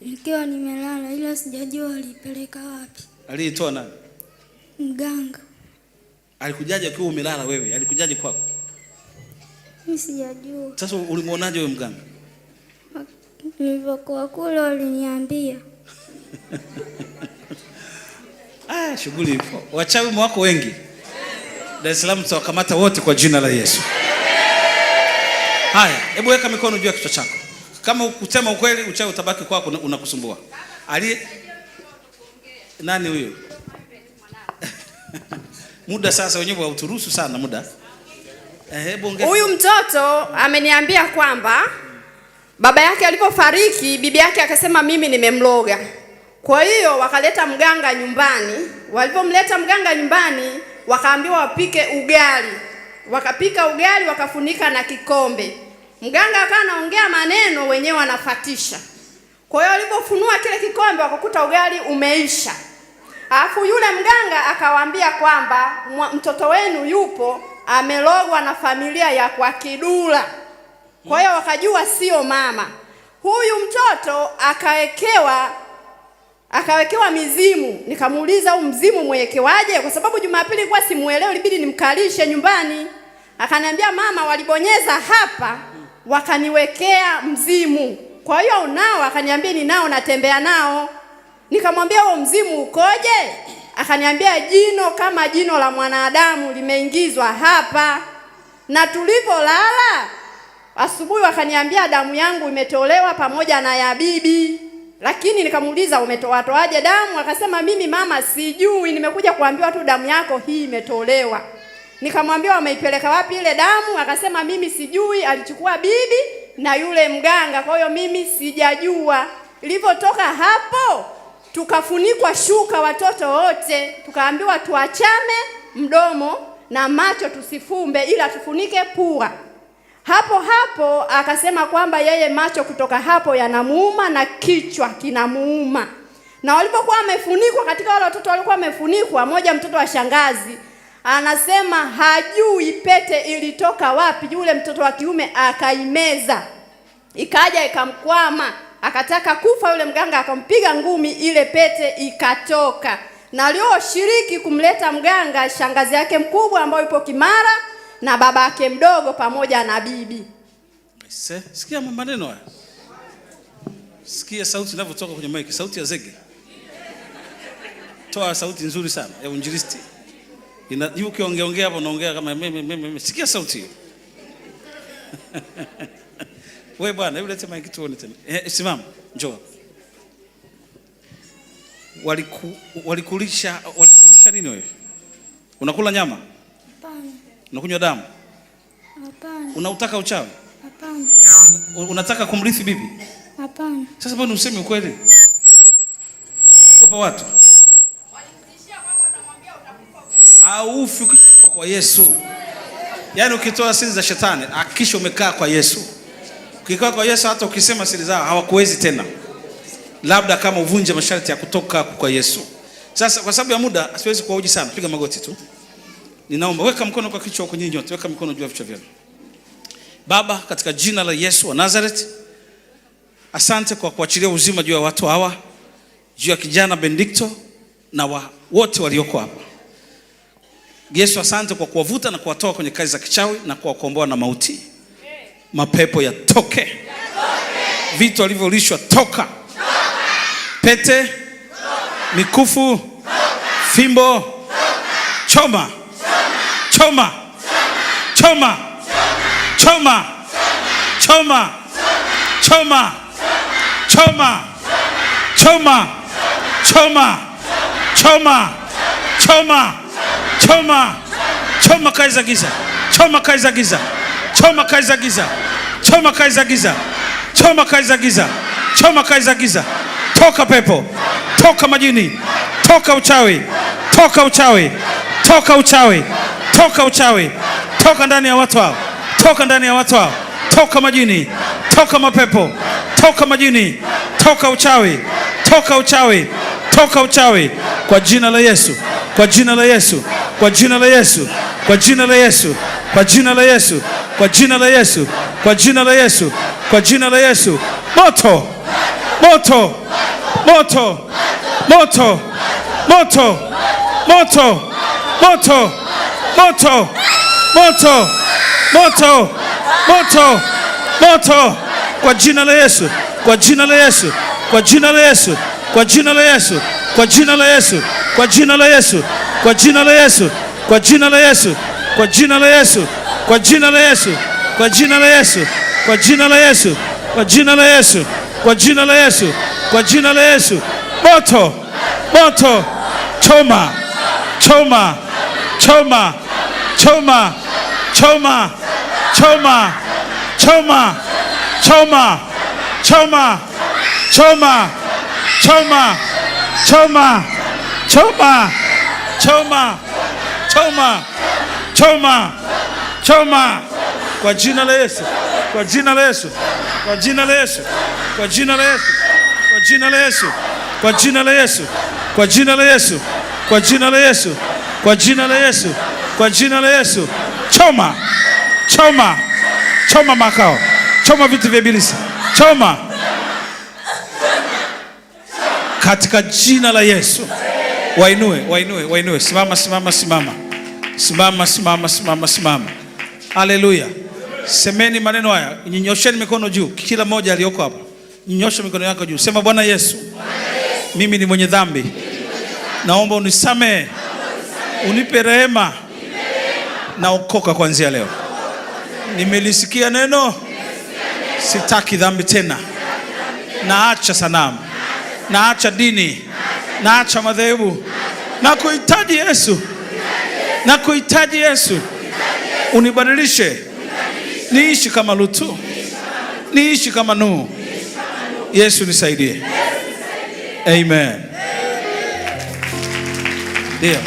nikiwa nimelala, ila sijajua walipeleka wapi. Aliitoa nani? Mganga. Alikujaje ukiwa umelala wewe? Alikujaje kwako? Mimi sijajua. Sasa ulimuonaje wewe mganga? Nilipokuwa kule waliniambia. Shughuli ipo. Wachawi wako wengi. Dar es Salaam tutawakamata wote kwa jina la Yesu. Haya, hebu weka mikono juu ya kichwa chako. Kama ukutema ukweli, uchawi utabaki kwako unakusumbua. Nani huyo? Muda sasa wenyewe hauturuhusu sana muda. Huyu mtoto ameniambia kwamba baba yake alipofariki, bibi yake akasema mimi nimemloga. Kwa hiyo wakaleta mganga nyumbani. Walipomleta mganga nyumbani, wakaambiwa wapike ugali. Wakapika ugali, wakafunika na kikombe. Mganga akawa anaongea maneno, wenyewe wanafatisha. Kwa hiyo walipofunua kile kikombe, wakakuta ugali umeisha. Alafu yule mganga akawaambia kwamba mtoto wenu yupo amelogwa na familia ya kwa Kidula. Kwa hiyo wakajua sio mama. Huyu mtoto akawekewa mizimu. Nikamuuliza huu mzimu mwekewaje? Kwa sababu Jumapili ilikuwa simuelewi, ilibidi nimkalishe nyumbani. Akaniambia mama, walibonyeza hapa wakaniwekea mzimu. Kwa hiyo unao? Akaniambia ninao, natembea nao. Nikamwambia huo mzimu ukoje? Akaniambia jino kama jino la mwanadamu limeingizwa hapa. Na tulipolala asubuhi wakaniambia damu yangu imetolewa pamoja na ya bibi. Lakini nikamuuliza umetoaje damu? Akasema mimi mama sijui, nimekuja kuambiwa tu damu yako hii imetolewa. Nikamwambia wameipeleka wapi ile damu? Akasema mimi sijui, alichukua bibi na yule mganga, kwa hiyo mimi sijajua. Ilipotoka hapo tukafunikwa shuka watoto wote, tukaambiwa tuachame mdomo na macho tusifumbe, ila tufunike pua. Hapo akasema kwamba yeye macho kutoka hapo yanamuuma na kichwa kinamuuma. Na walipokuwa wamefunikwa, katika wale watoto walikuwa wamefunikwa, mmoja mtoto wa shangazi Anasema hajui pete ilitoka wapi. Yule mtoto wa kiume akaimeza, ikaja ikamkwama, akataka kufa. Yule mganga akampiga ngumi, ile pete ikatoka. Na alioshiriki kumleta mganga, shangazi yake mkubwa ambayo yupo Kimara na baba yake mdogo pamoja na bibi. Sikia maneno haya. Sikia sauti inavyotoka kwenye mic, sauti ya zege. Toa sauti nzuri sana ya uinjilisti. Ukiongea hapo unaongea kama mimi. Sikia sauti hiyo. Wewe bwana, hebu leta mic tuone tena. Simama, njoo. Walikulisha nini wewe? Unakula nyama? Hapana. Unakunywa damu? Hapana. Unautaka uchawi? Hapana. Unataka kumrithi bibi? Hapana. Sasa bwana useme ukweli. Unaogopa watu? Walikutishia kwamba wanamwambia utakufa. Au ufikisha kwa Yesu. Yaani ukitoa siri za shetani, hakikisha umekaa kwa Yesu. Ukikaa kwa Yesu hata ukisema siri zao hawakuwezi tena. Labda kama uvunje masharti ya kutoka kwa Yesu. Sasa kwa sababu ya muda siwezi kuwahoji sana. Piga magoti tu. Ninaomba weka mkono kwa kichwa kwa nyinyi nyote. Weka mkono juu ya vichwa vyenu. Baba, katika jina la Yesu wa Nazareth, asante kwa kuachilia uzima juu ya watu hawa, juu ya kijana Benedicto na wote walioko hapa. Yesu, asante kwa kuwavuta na kuwatoa kwenye kazi za kichawi na kuwakomboa na mauti. Mapepo yatoke. Vitu walivyolishwa toka. Pete, mikufu, fimbo, choma, choma, choma, choma, choma, choma, choma, choma, choma, choma, choma, choma, choma kazi za giza, choma kazi za giza, choma kazi za giza, choma kazi za giza, choma kazi za giza, choma kazi za giza. Toka pepo, toka majini, toka uchawi, toka uchawi, toka uchawi, toka uchawi, toka ndani ya watu hao, toka ndani ya watu hao, toka majini, toka mapepo, toka majini, toka uchawi, toka uchawi, toka uchawi, kwa jina la Yesu, kwa jina la Yesu, kwa jina la Yesu, kwa jina la Yesu, kwa jina la Yesu, kwa jina la Yesu, kwa jina la Yesu, kwa jina la Yesu. Moto, moto, moto, moto, moto, moto, moto, moto, moto, moto, moto, moto, kwa jina la Yesu, kwa jina la Yesu, kwa jina la Yesu, kwa jina la Yesu, kwa jina la Yesu, kwa jina la Yesu, kwa jina la Yesu, kwa jina la Yesu, kwa jina la Yesu, kwa jina la Yesu, kwa jina la Yesu, kwa jina la Yesu, kwa jina la Yesu, kwa jina la Yesu, kwa jina la Yesu. Moto, moto, choma, choma, choma, choma, choma, choma, choma, choma, choma, choma, choma, choma, choma, choma, choma, choma, choma, kwa jina la Yesu, kwa jina la Yesu, kwa jina la Yesu, kwa jina la Yesu, kwa jina la Yesu, kwa jina la Yesu, kwa jina la Yesu, kwa jina la Yesu, kwa jina la Yesu, kwa jina la Yesu. Choma, choma, choma makao, choma vitu vya ibilisi, choma katika jina la Yesu. Wainue, wainue, wainue. Simama, simama, simama, simama, simama, simama, simama. Haleluya. Semeni maneno haya, nyosheeni mikono juu, kila mmoja aliyoko hapa. Nyosha mikono yako juu. Sema, Bwana Yesu, mimi ni mwenye dhambi. Naomba unisamehe, unipe rehema, naokoka kuanzia leo. Nimelisikia neno, sitaki dhambi tena. Naacha sanamu, naacha dini, naacha madhehebu. Nakuhitaji Yesu, nakuhitaji Yesu. Unibadilishe, niishi kama Lutu, niishi kama Nuhu. Yesu nisaidie. Amen. Ndio.